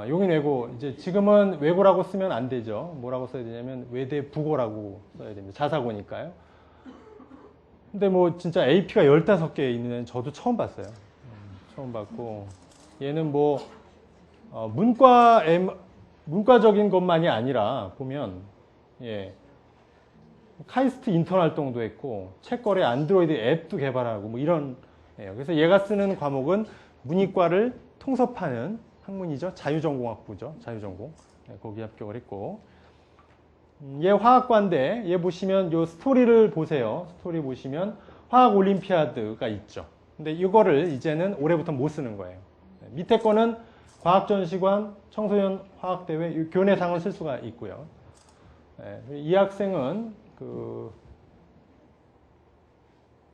용인 외고 이제 지금은 외고라고 쓰면 안 되죠. 뭐라고 써야 되냐면 외대 부고라고 써야 됩니다. 자사고니까요. 근데 뭐 진짜 AP가 15개 있는 애는 저도 처음 봤어요. 처음 봤고 얘는 뭐 문과적인 것만이 아니라 보면 예. 카이스트 인턴 활동도 했고 책거래 안드로이드 앱도 개발하고 뭐 이런 애요. 그래서 얘가 쓰는 과목은 문이과를 통섭하는 학문이죠. 자유전공학부죠. 자유전공. 네, 거기 합격을 했고 얘 화학과인데 얘 보시면 요 스토리를 보세요. 스토리 보시면 화학 올림피아드가 있죠. 근데 이거를 이제는 올해부터 못 쓰는 거예요. 네, 밑에 거는 과학전시관 청소년 화학대회 교내상을 쓸 수가 있고요. 네, 이 학생은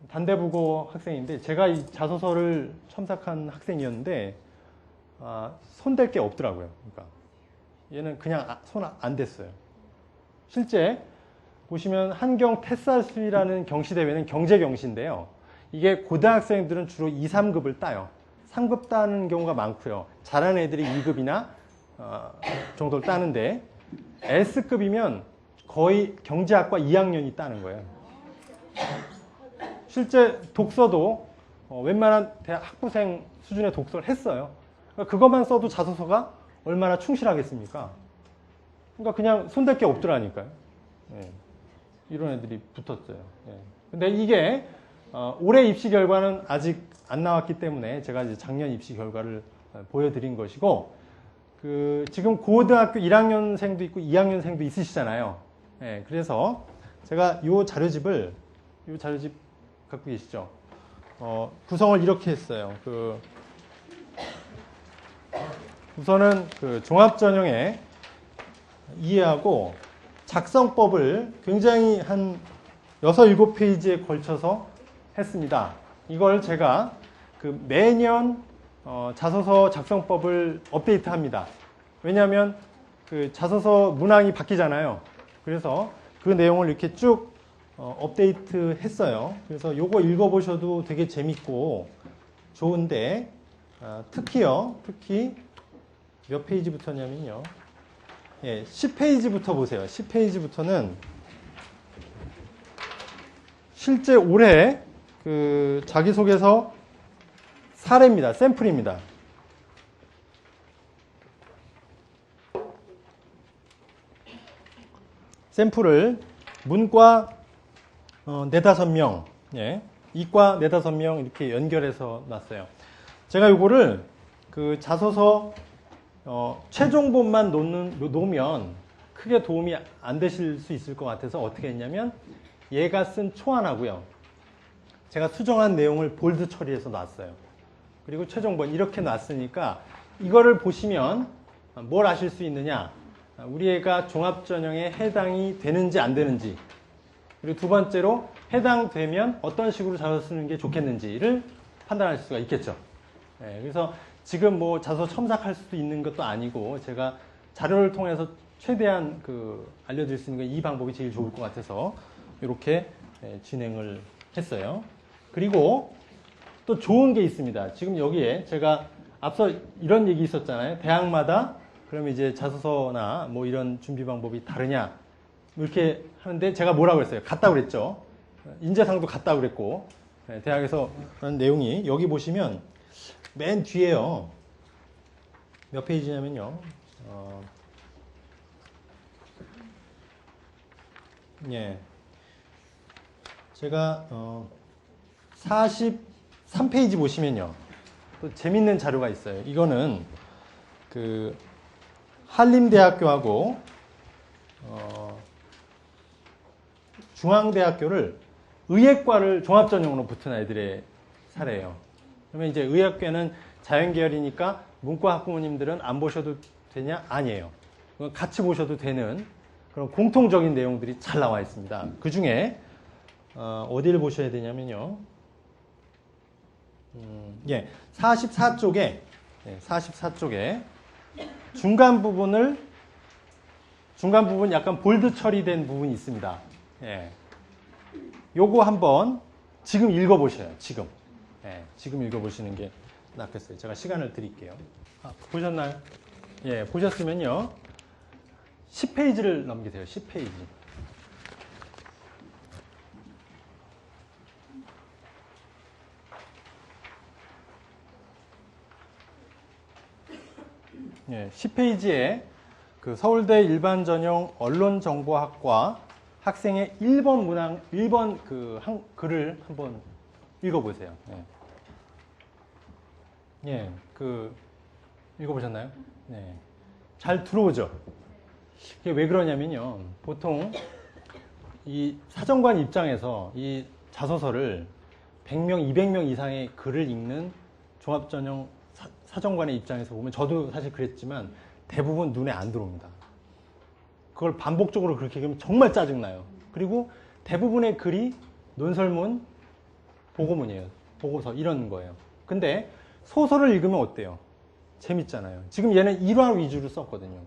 단대부고 학생인데 제가 이 자소서를 첨삭한 학생이었는데 손댈 게 없더라고요. 그러니까 얘는 그냥 손 안 댔어요. 실제 보시면 한경 테사스라는 경시대회는 경제경시인데요. 이게 고등학생들은 주로 2, 3급을 따요. 3급 따는 경우가 많고요. 잘하는 애들이 2급이나 정도를 따는데 S급이면 거의 경제학과 2학년이 따는 거예요. 실제 독서도 웬만한 대학 학부생 수준의 독서를 했어요. 그러니까 그것만 써도 자소서가 얼마나 충실하겠습니까? 그러니까 그냥 손댈 게 없더라니까요. 예. 이런 애들이 붙었어요. 예. 근데 이게 올해 입시 결과는 아직 안 나왔기 때문에 제가 이제 작년 입시 결과를 보여드린 것이고, 지금 고등학교 1학년생도 있고 2학년생도 있으시잖아요. 예. 그래서 제가 요 자료집 갖고 계시죠? 구성을 이렇게 했어요. 우선은 종합전형에 이해하고 작성법을 굉장히 한 6, 7페이지에 걸쳐서 했습니다. 이걸 제가 매년 자소서 작성법을 업데이트합니다. 왜냐하면 자소서 문항이 바뀌잖아요. 그래서 그 내용을 이렇게 쭉 업데이트 했어요. 그래서 요거 읽어보셔도 되게 재밌고 좋은데, 특히 몇 페이지부터냐면요. 예, 10페이지부터 보세요. 10페이지부터는 실제 올해 자기소개서 사례입니다. 샘플입니다. 샘플을 문과 4-5명, 예, 이과 4-5명 이렇게 연결해서 놨어요. 제가 요거를 자소서 최종본만 놓으면 크게 도움이 안 되실 수 있을 것 같아서 어떻게 했냐면, 얘가 쓴 초안하고요, 제가 수정한 내용을 볼드 처리해서 놨어요. 그리고 최종본 이렇게 놨으니까 이거를 보시면 뭘 아실 수 있느냐, 우리 애가 종합전형에 해당이 되는지 안 되는지, 그리고 두 번째로 해당되면 어떤 식으로 자소서 쓰는 게 좋겠는지를 판단하실 수가 있겠죠. 네, 그래서 지금 뭐 자소서 첨삭할 수도 있는 것도 아니고, 제가 자료를 통해서 최대한 알려드릴 수 있는 건 이 방법이 제일 좋을 것 같아서 이렇게 진행을 했어요. 그리고 또 좋은 게 있습니다. 지금 여기에 제가 앞서 이런 얘기 있었잖아요. 대학마다 그러면 이제 자소서나 뭐 이런 준비 방법이 다르냐 이렇게 하는데, 제가 뭐라고 했어요? 같다고 그랬죠. 인재상도 같다고 그랬고, 대학에서 그런 내용이 여기 보시면 맨 뒤에요. 몇 페이지냐면요. 예. 제가 43페이지 보시면요. 또 재밌는 자료가 있어요. 이거는 한림대학교하고 중앙대학교를 의예과를 종합전형으로 붙은 아이들의 사례예요. 그러면 이제 의예학교는 자연계열이니까 문과 학부모님들은 안 보셔도 되냐? 아니에요. 같이 보셔도 되는 그런 공통적인 내용들이 잘 나와 있습니다. 그 중에 어디를 보셔야 되냐면요. 예, 44쪽에 중간 부분 약간 볼드 처리된 부분이 있습니다. 예. 요거 한번 지금 읽어보셔요. 지금 읽어보시는 게 낫겠어요. 제가 시간을 드릴게요. 보셨나요? 예, 보셨으면요. 10페이지를 넘기세요. 10페이지. 예, 10페이지에 서울대 일반전형 언론정보학과 학생의 1번 문항, 1번 글을 한번 읽어보세요. 예, 읽어보셨나요? 네. 잘 들어오죠? 이게 왜 그러냐면요. 보통 이 사정관 입장에서 이 자소서를 100명, 200명 이상의 글을 읽는 종합전형 사정관의 입장에서 보면, 저도 사실 그랬지만 대부분 눈에 안 들어옵니다. 그걸 반복적으로 그렇게 읽으면 정말 짜증나요. 그리고 대부분의 글이 논설문, 보고문이에요. 보고서 이런 거예요. 근데 소설을 읽으면 어때요? 재밌잖아요. 지금 얘는 일화 위주로 썼거든요.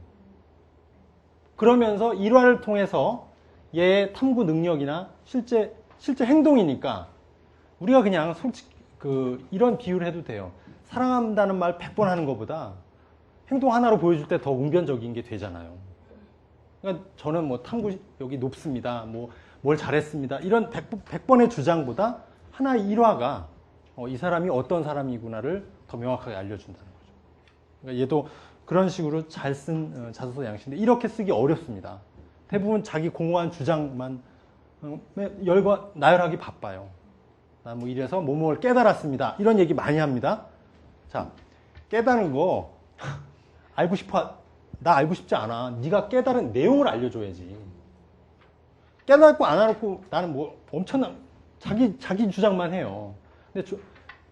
그러면서 일화를 통해서 얘의 탐구 능력이나 실제 행동이니까 우리가 그냥 솔직히 이런 비유를 해도 돼요. 사랑한다는 말 100번 하는 것보다 행동 하나로 보여줄 때 더 웅변적인 게 되잖아요. 그러니까 저는 뭐 탐구 여기 높습니다. 뭐 뭘 잘했습니다. 이런 100번의 주장보다 하나의 일화가 이 사람이 어떤 사람이구나를 더 명확하게 알려준다는 거죠. 그러니까 얘도 그런 식으로 잘 쓴 자소서 양식인데 이렇게 쓰기 어렵습니다. 대부분 자기 공허한 주장만 나열하기 바빠요. 나 뭐 이래서 뭐뭐를 깨달았습니다. 이런 얘기 많이 합니다. 자, 깨달은 거 알고 싶어. 나 알고 싶지 않아. 네가 깨달은 내용을 알려줘야지. 깨닫고 안 알았고 나는 뭐 엄청난 자기 주장만 해요. 근데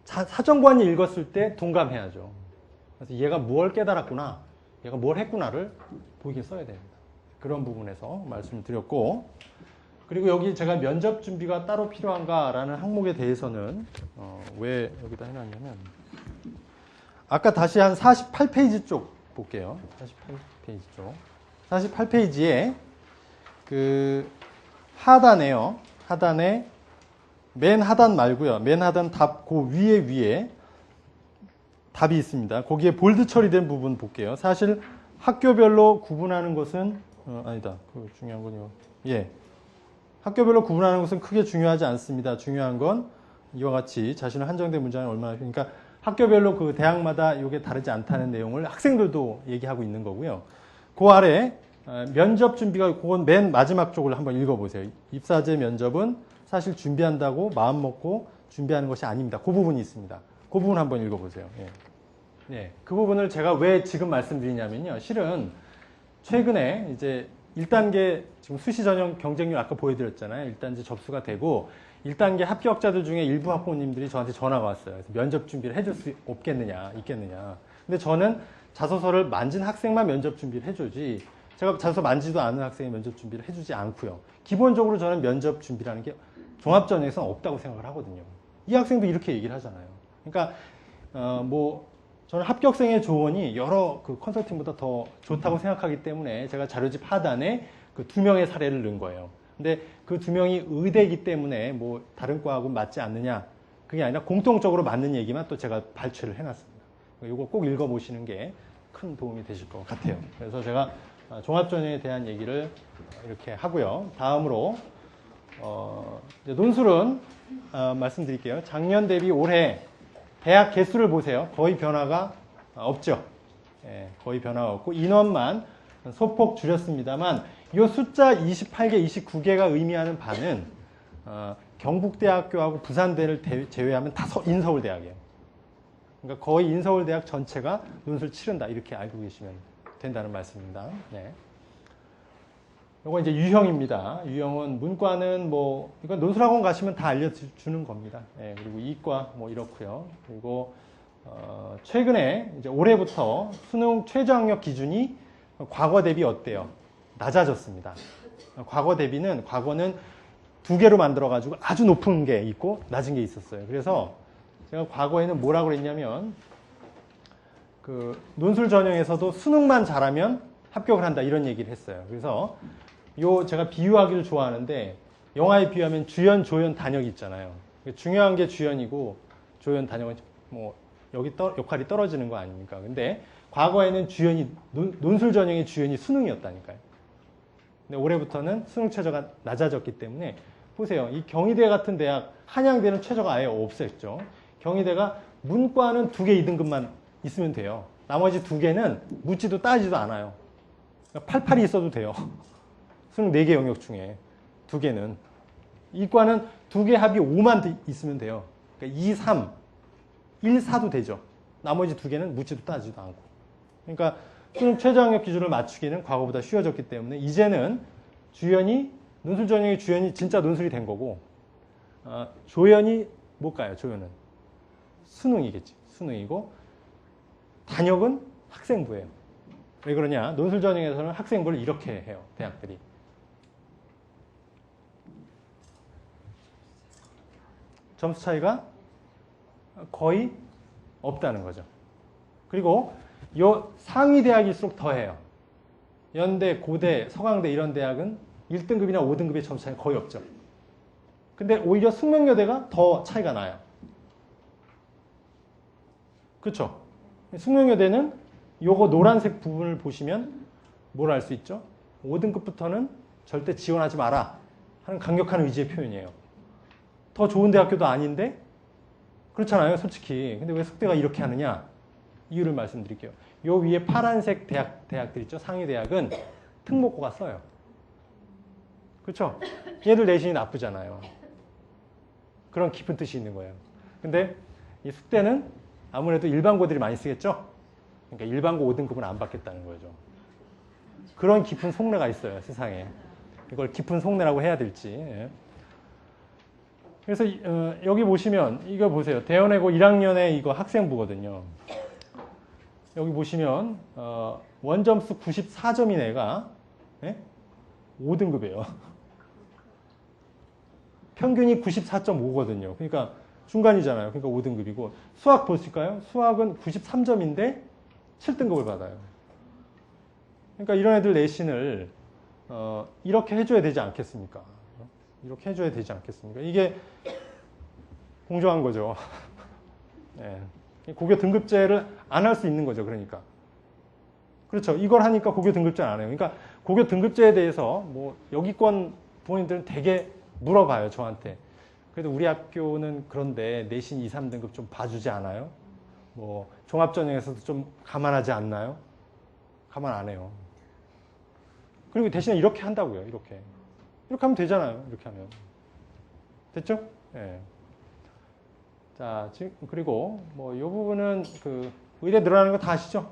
사정관이 읽었을 때 동감해야죠. 그래서 얘가 뭘 깨달았구나, 얘가 뭘 했구나를 보이게 써야 됩니다. 그런 부분에서 말씀을 드렸고, 그리고 여기 제가 면접 준비가 따로 필요한가라는 항목에 대해서는 왜 여기다 해놨냐면, 아까 다시 한 48페이지 쪽 볼게요. 48페이지 쪽. 48페이지에 그 하단에요. 하단에 맨 하단 말고요. 맨 하단 답 그 위에 답이 있습니다. 거기에 볼드 처리된 부분 볼게요. 사실 학교별로 구분하는 것은 아니다. 그 중요한 건요. 예. 학교별로 구분하는 것은 크게 중요하지 않습니다. 중요한 건 이와 같이 자신의 한정된 문장이 얼마나 그러니까 학교별로 그 대학마다 이게 다르지 않다는 내용을 학생들도 얘기하고 있는 거고요. 그 아래 면접 준비가 그건 맨 마지막 쪽을 한번 읽어보세요. 입사제 면접은 사실 준비한다고 마음 먹고 준비하는 것이 아닙니다. 그 부분이 있습니다. 그 부분 한번 읽어보세요. 예. 네, 그 부분을 제가 왜 지금 말씀드리냐면요. 실은 최근에 이제 1단계 지금 수시 전형 경쟁률 아까 보여드렸잖아요. 1단계 접수가 되고 1단계 합격자들 중에 일부 학부모님들이 저한테 전화가 왔어요. 그래서 면접 준비를 해줄 수 있겠느냐. 근데 저는 자소서를 만진 학생만 면접 준비를 해주지 제가 자소서 만지도 않은 학생의 면접 준비를 해주지 않고요. 기본적으로 저는 면접 준비라는 게 종합전형에서는 없다고 생각을 하거든요. 이 학생도 이렇게 얘기를 하잖아요. 그러니까 저는 합격생의 조언이 여러 그 컨설팅보다 더 좋다고 생각하기 때문에 제가 자료집 하단에 그 2명의 사례를 넣은 거예요. 근데 그 2명이 의대이기 때문에 뭐 다른 과하고 맞지 않느냐 그게 아니라 공통적으로 맞는 얘기만 또 제가 발췌를 해놨습니다. 이거 꼭 읽어보시는 게 큰 도움이 되실 것 같아요. 그래서 제가 종합전형에 대한 얘기를 이렇게 하고요. 다음으로 이제 논술은 말씀드릴게요. 작년 대비 올해 대학 개수를 보세요. 거의 변화가 없죠. 예, 거의 변화가 없고 인원만 소폭 줄였습니다만 이 숫자 28개, 29개가 의미하는 바는 경북대학교하고 부산대를 제외하면 다 인서울대학이에요. 그러니까 거의 인서울대학 전체가 논술 치른다 이렇게 알고 계시면 된다는 말씀입니다. 네. 이거 이제 유형입니다. 유형은 문과는 이건 논술학원 가시면 다 알려주는 겁니다. 예, 그리고 이과 이렇고요. 그리고 최근에 이제 올해부터 수능 최저학력 기준이 과거 대비 어때요? 낮아졌습니다. 과거 대비는 과거는 2개로 만들어가지고 아주 높은 게 있고 낮은 게 있었어요. 그래서 제가 과거에는 뭐라고 그랬냐면 그 논술 전형에서도 수능만 잘하면 합격을 한다 이런 얘기를 했어요. 그래서 제가 비유하기를 좋아하는데 영화에 비유하면 주연, 조연, 단역이 있잖아요. 중요한 게 주연이고 조연, 단역은 여기 역할이 떨어지는 거 아닙니까? 근데 과거에는 논술 전형의 주연이 수능이었다니까요. 근데 올해부터는 수능 최저가 낮아졌기 때문에 보세요. 이 경희대 같은 대학, 한양대는 최저가 아예 없앴죠. 경희대가 문과는 2개 2등급만 있으면 돼요. 나머지 2개는 묻지도 따지도 않아요. 그러니까 88이 있어도 돼요. 수능 4개 영역 중에 2개는. 이과는 2개 합이 5만 있으면 돼요. 그러니까 2, 3, 1, 4도 되죠. 나머지 2개는 묻지도 따지도 않고. 그러니까 수능 최저학력 기준을 맞추기는 과거보다 쉬워졌기 때문에 이제는 논술 전형의 주연이 진짜 논술이 된 거고 조연이 뭘까요? 조연은 수능이겠지. 수능이고 단역은 학생부예요. 왜 그러냐? 논술 전형에서는 학생부를 이렇게 해요. 대학들이. 점수 차이가 거의 없다는 거죠. 그리고 요 상위 대학일수록 더해요. 연대, 고대, 서강대 이런 대학은 1등급이나 5등급의 점수 차이가 거의 없죠. 근데 오히려 숙명여대가 더 차이가 나요. 그렇죠? 숙명여대는 요거 노란색 부분을 보시면 뭘 알 수 있죠? 5등급부터는 절대 지원하지 마라 하는 강력한 의지의 표현이에요. 더 좋은 대학교도 아닌데 그렇잖아요, 솔직히. 근데 왜 숙대가 이렇게 하느냐? 이유를 말씀드릴게요. 요 위에 파란색 대학들 있죠? 상위 대학은 특목고가 써요. 그렇죠? 얘들 내신이 나쁘잖아요. 그런 깊은 뜻이 있는 거예요. 근데 이 숙대는 아무래도 일반고들이 많이 쓰겠죠? 그러니까 일반고 5등급은 안 받겠다는 거죠. 그런 깊은 속내가 있어요, 세상에. 이걸 깊은 속내라고 해야 될지. 예. 그래서 여기 보시면 이거 보세요. 대원외고 1학년에 이거 학생부거든요. 여기 보시면 원점수 94점인 애가 5등급이에요. 평균이 94.5거든요. 그러니까 중간이잖아요. 그러니까 5등급이고 수학 보실까요? 수학은 93점인데 7등급을 받아요. 그러니까 이런 애들 내신을 이렇게 해줘야 되지 않겠습니까? 이렇게 해줘야 되지 않겠습니까? 이게 공정한 거죠. 네. 고교 등급제를 안 할 수 있는 거죠. 그러니까. 그렇죠. 이걸 하니까 고교 등급제를 안 해요. 그러니까 고교 등급제에 대해서 뭐 여기권 부모님들은 되게 물어봐요. 저한테. 그래도 우리 학교는 그런데 내신 2, 3등급 좀 봐주지 않아요? 뭐 종합전형에서도 좀 감안하지 않나요? 감안 안 해요. 그리고 대신에 이렇게 한다고요. 이렇게 하면 되잖아요. 이렇게 하면 됐죠? 예. 자, 지금 그리고 뭐 이 부분은 그 의대 늘어나는 거 다 아시죠?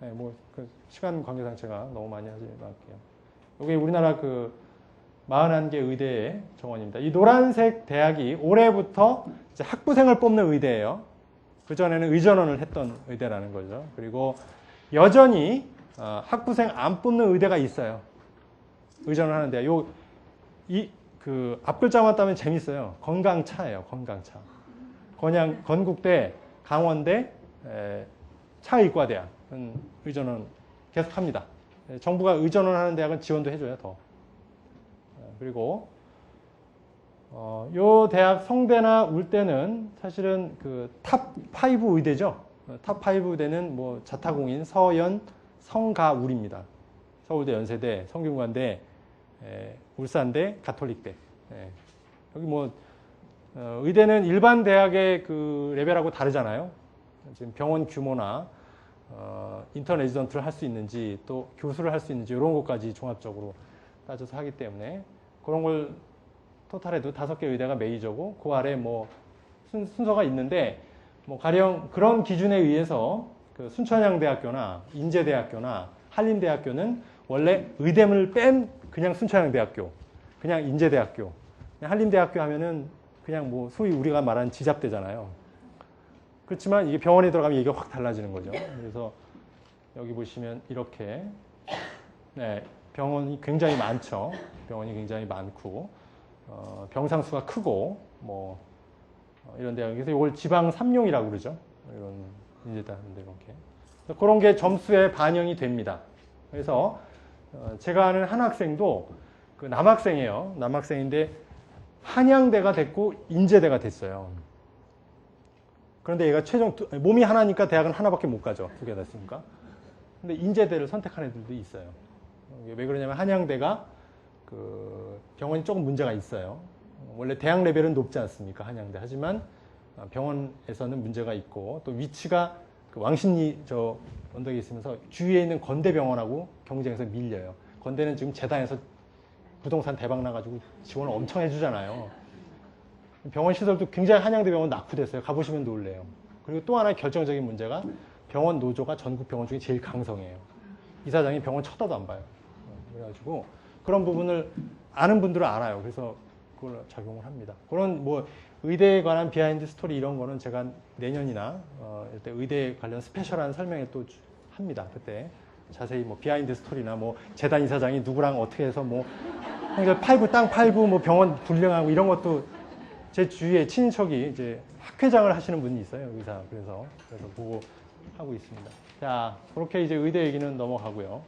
예, 뭐 그 시간 관계상 제가 너무 많이 하지 말게요. 여기 우리나라 그 41개 의대의 정원입니다. 이 노란색 대학이 올해부터 이제 학부생을 뽑는 의대예요. 그전에는 의전원을 했던 의대라는 거죠. 그리고 여전히 학부생 안 뽑는 의대가 있어요. 의전을 하는데 그 앞글자만 따면 재밌어요. 건강차예요. 건강차. 건국대, 강원대, 차의과대학은 의전원 계속합니다. 정부가 의전원 하는 대학은 지원도 해줘요. 더. 그리고 요 대학 성대나 울대는 사실은 그 탑5 의대죠. 탑5 의대는 뭐 자타공인, 서연, 성가, 울입니다. 서울대, 연세대, 성균관대, 울산대, 가톨릭대. 여기 뭐 의대는 일반 대학의 그 레벨하고 다르잖아요. 지금 병원 규모나 인턴 레지던트를 할 수 있는지 또 교수를 할 수 있는지 이런 것까지 종합적으로 따져서 하기 때문에 그런 걸 토탈해도 5개 의대가 메이저고 그 아래 뭐 순서가 있는데 뭐 가령 그런 기준에 의해서 그 순천향대학교나 인제대학교나 한림대학교는 원래 의대문을 뺀 그냥 순천향대학교, 그냥 인제대학교, 그냥 한림대학교 하면은 그냥 뭐 소위 우리가 말하는 지잡대잖아요. 그렇지만 이게 병원에 들어가면 얘기가 확 달라지는 거죠. 그래서 여기 보시면 이렇게 병원이 굉장히 많죠. 병원이 굉장히 많고 병상 수가 크고 뭐 이런 데가 그래서 이걸 지방 3용이라고 그러죠. 이런 인제다 하는데 이렇게 그런 게 점수에 반영이 됩니다. 그래서 제가 아는 한 학생도 그 남학생이에요. 남학생인데 한양대가 됐고 인제대가 됐어요. 그런데 얘가 몸이 하나니까 대학은 하나밖에 못 가죠. 2개 됐으니까. 근데 인제대를 선택한 애들도 있어요. 왜 그러냐면 한양대가 그 병원이 조금 문제가 있어요. 원래 대학 레벨은 높지 않습니까? 한양대. 하지만 병원에서는 문제가 있고 또 위치가 그 왕십리 저 언덕에 있으면서 주위에 있는 건대병원하고 경쟁에서 밀려요. 건대는 지금 재단에서 부동산 대박 나가지고 지원을 엄청 해주잖아요. 병원 시설도 굉장히 한양대 병원 낙후됐어요. 가보시면 놀래요. 그리고 또 하나의 결정적인 문제가 병원 노조가 전국 병원 중에 제일 강성해요. 이사장이 병원 쳐다도 안 봐요. 그래가지고 그런 부분을 아는 분들은 알아요. 그래서 그걸 적용을 합니다. 그런 뭐 의대에 관한 비하인드 스토리 이런 거는 제가 내년이나 이때 의대 관련 스페셜한 설명회 또 합니다. 그때 자세히 뭐 비하인드 스토리나 뭐 재단 이사장이 누구랑 어떻게 해서 뭐 땅 팔고 뭐 병원 불량하고 이런 것도 제 주위에 친인척이 이제 학회장을 하시는 분이 있어요. 의사. 그래서 보고 하고 있습니다. 자, 그렇게 이제 의대 얘기는 넘어가고요.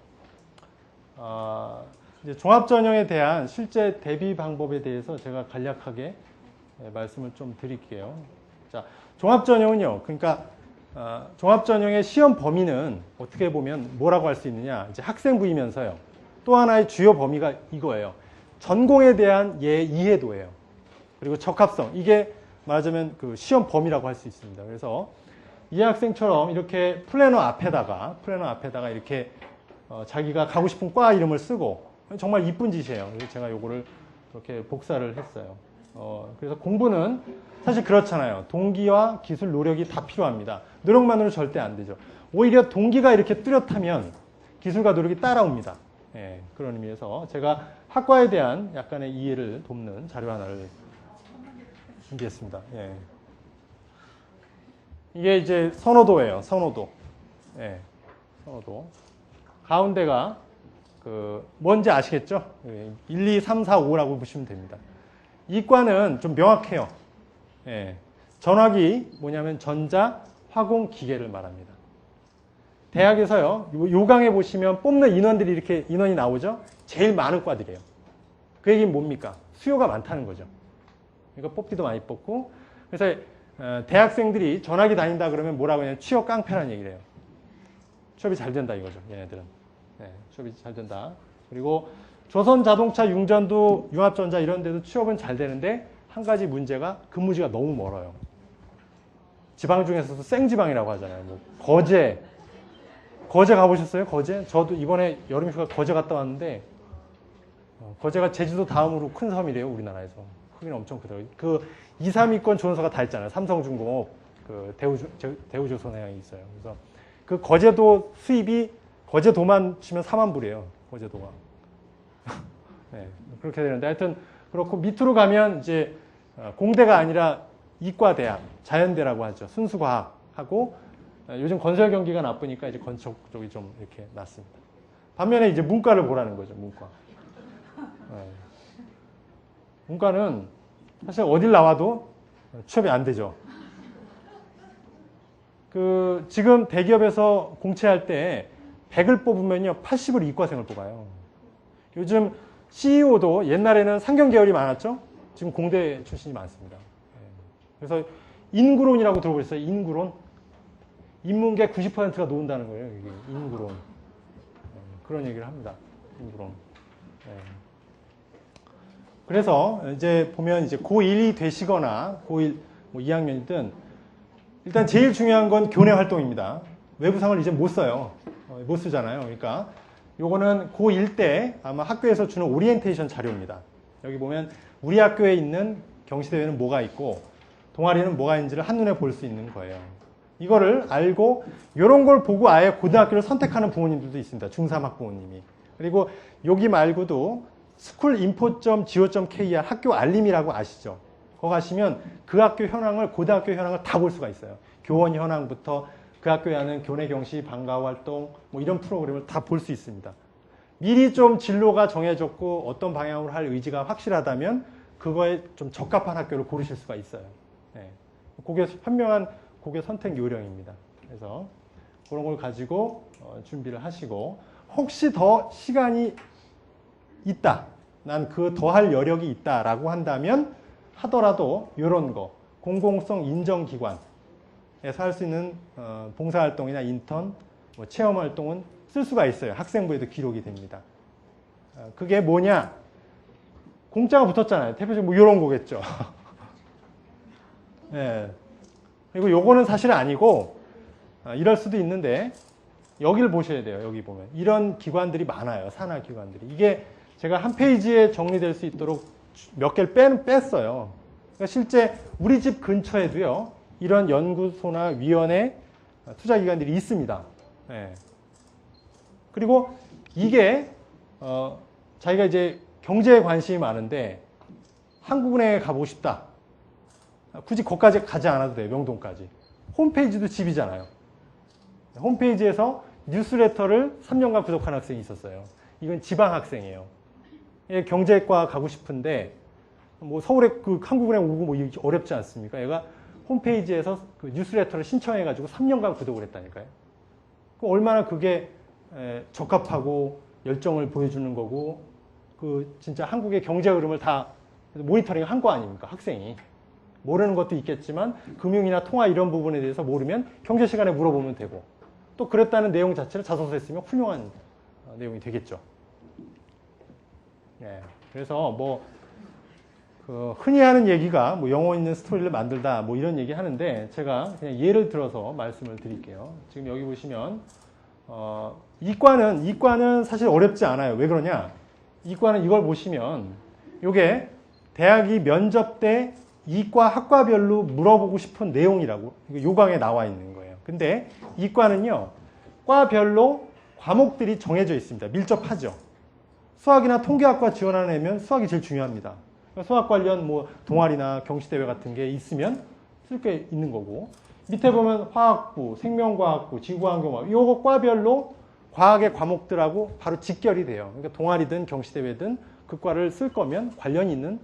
이제 종합전형에 대한 실제 대비 방법에 대해서 제가 간략하게 말씀을 좀 드릴게요. 자, 종합전형은요. 그러니까 종합전형의 시험 범위는 어떻게 보면 뭐라고 할 수 있느냐. 이제 학생부이면서요. 또 하나의 주요 범위가 이거예요. 전공에 대한 이해도예요. 그리고 적합성. 이게 말하자면 그 시험 범위라고 할 수 있습니다. 그래서 이 학생처럼 이렇게 플래너 앞에다가 이렇게 자기가 가고 싶은 과 이름을 쓰고 정말 이쁜 짓이에요. 그래서 제가 요거를 이렇게 복사를 했어요. 그래서 공부는 사실 그렇잖아요. 동기와 기술, 노력이 다 필요합니다. 노력만으로 절대 안 되죠. 오히려 동기가 이렇게 뚜렷하면 기술과 노력이 따라옵니다. 예, 그런 의미에서 제가 학과에 대한 약간의 이해를 돕는 자료 하나를 준비했습니다. 예. 이게 이제 선호도예요. 선호도. 예, 선호도. 가운데가 뭔지 아시겠죠? 1, 2, 3, 4, 5라고 보시면 됩니다. 이과는 좀 명확해요. 예. 전화기 뭐냐면 전자, 화공, 기계를 말합니다. 대학에서요, 요 강에 보시면 뽑는 인원들이 이렇게 인원이 나오죠? 제일 많은 과들이에요. 그 얘기는 뭡니까? 수요가 많다는 거죠. 그러니까 뽑기도 많이 뽑고. 그래서 대학생들이 전화기 다닌다 그러면 뭐라고 하냐면 취업 깡패라는 얘기를 해요. 취업이 잘 된다 이거죠, 얘네들은. 네, 취업이 잘 된다. 그리고 조선자동차, 융전도, 융합전자 이런 데도 취업은 잘 되는데 한 가지 문제가 근무지가 너무 멀어요. 지방 중에서도 생지방이라고 하잖아요. 뭐 거제 가보셨어요? 거제? 저도 이번에 여름휴가 거제 갔다 왔는데 거제가 제주도 다음으로 큰 섬이래요. 우리나라에서. 크기는 엄청 크더라고요. 그 2, 3위권 조선소가 다 있잖아요. 삼성중공업, 그 대우조선해양이 있어요. 그래서 그 거제도 수입이 거제도만 치면 4만 불이에요. 거제도가. 네, 그렇게 되는데 하여튼 그렇고 밑으로 가면 이제 공대가 아니라 이과대학, 자연대라고 하죠. 순수과학하고 요즘 건설 경기가 나쁘니까 이제 건축 쪽이 좀 이렇게 낫습니다. 반면에 이제 문과를 보라는 거죠. 문과. 네. 문과는 사실 어딜 나와도 취업이 안 되죠. 지금 대기업에서 공채할 때 100을 뽑으면요, 80을 이과생을 뽑아요. 요즘 CEO도 옛날에는 상경 계열이 많았죠? 지금 공대 출신이 많습니다. 그래서 인구론이라고 들어보셨어요? 인구론? 인문계 90%가 놓은다는 거예요. 이게 인구론. 그런 얘기를 합니다. 인구론. 그래서 이제 보면 이제 고1이 되시거나 고1 뭐 2학년이든 일단 제일 중요한 건 교내 활동입니다. 외부상을 이제 못 써요. 못 쓰잖아요. 그러니까 요거는 고1 때 아마 학교에서 주는 오리엔테이션 자료입니다. 여기 보면 우리 학교에 있는 경시대회는 뭐가 있고 동아리는 뭐가 있는지를 한눈에 볼 수 있는 거예요. 이거를 알고 이런 걸 보고 아예 고등학교를 선택하는 부모님들도 있습니다. 중3 학부모님이. 그리고 여기 말고도 schoolinfo.go.kr 학교 알림이라고 아시죠? 거기 가시면 그 학교 현황을, 고등학교 현황을 다 볼 수가 있어요. 교원 현황부터 그 학교에 하는 교내 경시, 방과 활동 뭐 이런 프로그램을 다 볼 수 있습니다. 미리 좀 진로가 정해졌고 어떤 방향으로 할 의지가 확실하다면 그거에 좀 적합한 학교를 고르실 수가 있어요. 네. 그게 현명한 고교 선택 요령입니다. 그래서 그런 걸 가지고 준비를 하시고 혹시 더 시간이 있다. 난 그 더할 여력이 있다라고 한다면 하더라도 이런 거 공공성 인정기관에서 할 수 있는 봉사활동이나 인턴, 뭐 체험활동은 쓸 수가 있어요. 학생부에도 기록이 됩니다. 그게 뭐냐? 공짜가 붙었잖아요. 대표적으로 뭐 이런 거겠죠. 네. 그리고 요거는 사실 아니고 이럴 수도 있는데 여기를 보셔야 돼요. 여기 보면 이런 기관들이 많아요. 산하 기관들이. 이게 제가 한 페이지에 정리될 수 있도록 몇 개를 뺐어요. 그러니까 실제 우리 집 근처에도요. 이런 연구소나 위원회 투자기관들이 있습니다. 네. 그리고 이게 자기가 이제 경제에 관심이 많은데 한국은행에 가보고 싶다. 굳이 거기까지 가지 않아도 돼요. 명동까지. 홈페이지도 집이잖아요. 홈페이지에서 뉴스레터를 3년간 구독한 학생이 있었어요. 이건 지방 학생이에요. 경제과 가고 싶은데 뭐 서울에 그 한국은행 오고 뭐 어렵지 않습니까? 얘가 홈페이지에서 그 뉴스레터를 신청해가지고 3년간 구독을 했다니까요. 얼마나 그게 적합하고 열정을 보여주는 거고 그 진짜 한국의 경제 흐름을 다 모니터링 한 거 아닙니까? 학생이. 모르는 것도 있겠지만 금융이나 통화 이런 부분에 대해서 모르면 경제 시간에 물어보면 되고 또 그랬다는 내용 자체를 자소서에 쓰면 훌륭한 내용이 되겠죠. 예, 그래서 뭐 흔히 하는 얘기가 뭐 영어 있는 스토리를 만들다 뭐 이런 얘기 하는데 제가 그냥 예를 들어서 말씀을 드릴게요. 지금 여기 보시면 이과는 사실 어렵지 않아요. 왜 그러냐? 이과는 이걸 보시면 이게 대학이 면접 때 이과 학과별로 물어보고 싶은 내용이라고 요강에 나와 있는 거예요. 근데 이과는요, 과별로 과목들이 정해져 있습니다. 밀접하죠. 수학이나 통계학과 지원하는 애면 수학이 제일 중요합니다. 수학 관련 뭐 동아리나 경시대회 같은 게 있으면 쓸 게 있는 거고, 밑에 보면 화학부, 생명과학부, 지구환경과학, 요거 과별로 과학의 과목들하고 바로 직결이 돼요. 그러니까 동아리든 경시대회든 그 과를 쓸 거면 관련이 있는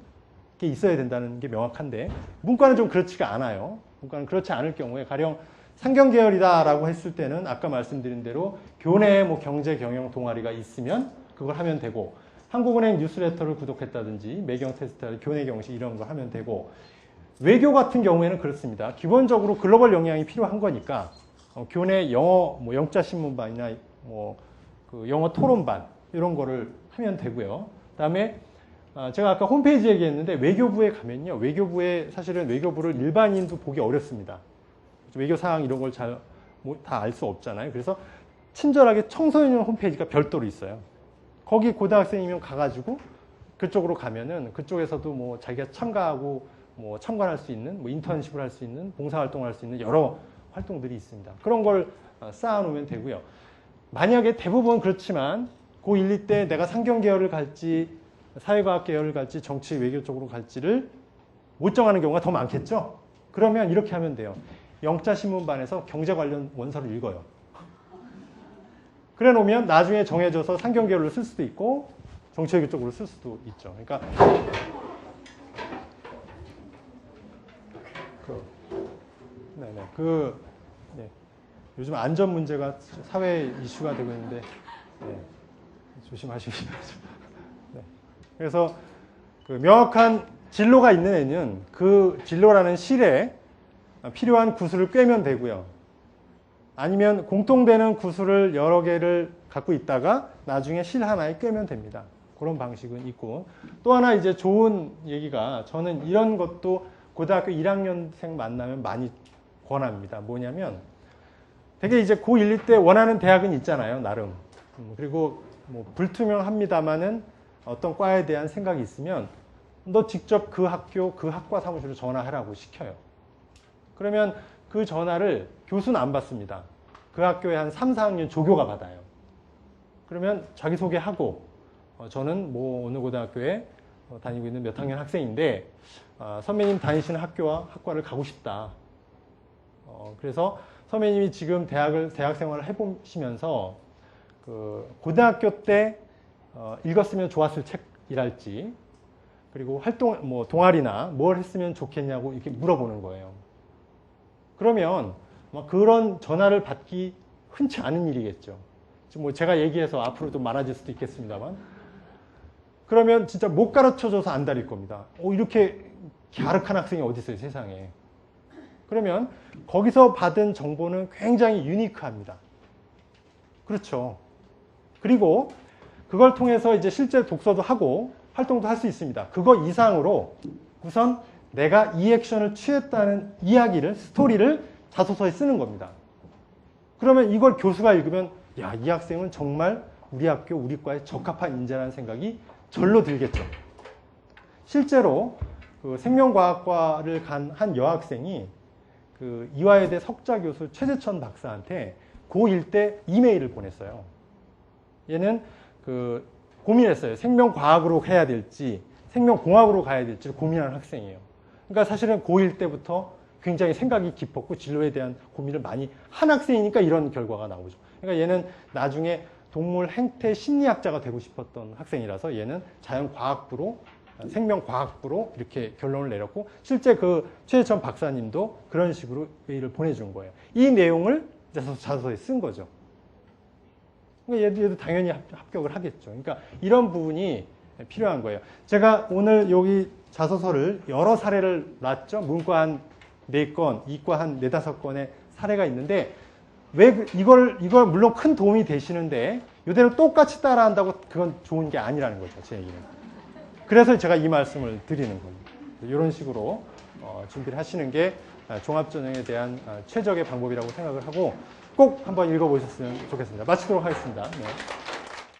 게 있어야 된다는 게 명확한데, 문과는 좀 그렇지가 않아요. 문과는 그렇지 않을 경우에 가령 상경계열이다라고 했을 때는 아까 말씀드린 대로 교내에 뭐 경제, 경영 동아리가 있으면 그걸 하면 되고, 한국은행 뉴스레터를 구독했다든지 매경 테스트, 교내 경시 이런 거 하면 되고, 외교 같은 경우에는 그렇습니다. 기본적으로 글로벌 역량이 필요한 거니까 교내 영어 뭐 영자 신문반이나 뭐 그 영어 토론반 이런 거를 하면 되고요. 그다음에 제가 아까 홈페이지 얘기했는데 외교부에 가면요, 외교부에 사실은 외교부를 일반인도 보기 어렵습니다. 외교 사항 이런 걸 잘 다 알 수 없잖아요. 그래서 친절하게 청소년 홈페이지가 별도로 있어요. 거기 고등학생이면 가가지고 그쪽으로 가면은 그쪽에서도 뭐 자기가 참가하고 뭐 참관할 수 있는, 뭐 인턴십을 할 수 있는, 봉사활동을 할 수 있는 여러 활동들이 있습니다. 그런 걸 쌓아놓으면 되고요. 만약에 대부분 그렇지만 고1, 2 때 내가 상경계열을 갈지 사회과학 계열을 갈지 정치 외교 쪽으로 갈지를 못 정하는 경우가 더 많겠죠. 그러면 이렇게 하면 돼요. 영자신문반에서 경제 관련 원서를 읽어요. 그래 놓으면 나중에 정해져서 상경계열로 쓸 수도 있고 정치외교 쪽으로 쓸 수도 있죠. 그러니까 요즘 안전 문제가 사회 이슈가 되고 있는데 조심하시기 바랍니다. 그래서 그 명확한 진로가 있는 애는 그 진로라는 실에 필요한 구술을 꿰면 되고요. 아니면 공통되는 구술을 여러 개를 갖고 있다가 나중에 실 하나에 꿰면 됩니다. 그런 방식은 있고, 또 하나 이제 좋은 얘기가, 저는 이런 것도 고등학교 1학년생 만나면 많이 권합니다. 뭐냐면 되게 이제 고1, 2 때 원하는 대학은 있잖아요, 나름. 그리고 뭐 불투명합니다만은 어떤 과에 대한 생각이 있으면 너 직접 그 학교, 그 학과 사무실로 전화하라고 시켜요. 그러면 그 전화를 교수는 안 받습니다. 그 학교에 한 3, 4학년 조교가 받아요. 그러면 자기소개하고 저는 뭐 어느 고등학교에 다니고 있는 몇 학년 학생인데 선배님 다니시는 학교와 학과를 가고 싶다. 그래서 선배님이 지금 대학 생활을 해보시면서 그 고등학교 때 읽었으면 좋았을 책이랄지, 그리고 활동 뭐 동아리나 뭘 했으면 좋겠냐고 이렇게 물어보는 거예요. 그러면 그런 전화를 받기 흔치 않은 일이겠죠. 지금 뭐 제가 얘기해서 앞으로도 많아질 수도 있겠습니다만, 그러면 진짜 못 가르쳐줘서 안달일 겁니다. 이렇게 갸륵한 학생이 어디 있어요, 세상에. 그러면 거기서 받은 정보는 굉장히 유니크합니다. 그렇죠. 그리고 그걸 통해서 이제 실제 독서도 하고 활동도 할 수 있습니다. 그거 이상으로 우선 내가 이 액션을 취했다는 이야기를, 스토리를 자소서에 쓰는 겁니다. 그러면 이걸 교수가 읽으면 야, 이 학생은 정말 우리 학교, 우리 과에 적합한 인재라는 생각이 절로 들겠죠. 실제로 그 생명과학과를 간 한 여학생이 그 이화여대 석좌 교수 최재천 박사한테 고1 때 이메일을 보냈어요. 얘는 그 고민했어요. 생명과학으로 해야 될지 생명공학으로 가야 될지 고민하는 학생이에요. 그러니까 사실은 고1 때부터 굉장히 생각이 깊었고 진로에 대한 고민을 많이 한 학생이니까 이런 결과가 나오죠. 그러니까 얘는 나중에 동물 행태 심리학자가 되고 싶었던 학생이라서 얘는 자연과학부로, 생명과학부로 이렇게 결론을 내렸고, 실제 그 최혜천 박사님도 그런 식으로 메일을 보내준 거예요. 이 내용을 자소서에 쓴 거죠. 그러니까 얘도 당연히 합격을 하겠죠. 그러니까 이런 부분이 필요한 거예요. 제가 오늘 여기 자소서를 여러 사례를 놨죠. 문과 한 4건, 이과 한 4, 5건의 사례가 있는데, 왜 이걸 물론 큰 도움이 되시는데 이대로 똑같이 따라한다고 그건 좋은 게 아니라는 거죠. 제 얘기는. 그래서 제가 이 말씀을 드리는 겁니다. 이런 식으로 준비를 하시는 게 종합전형에 대한 최적의 방법이라고 생각을 하고 꼭 한번 읽어보셨으면 좋겠습니다. 마치도록 하겠습니다. 네.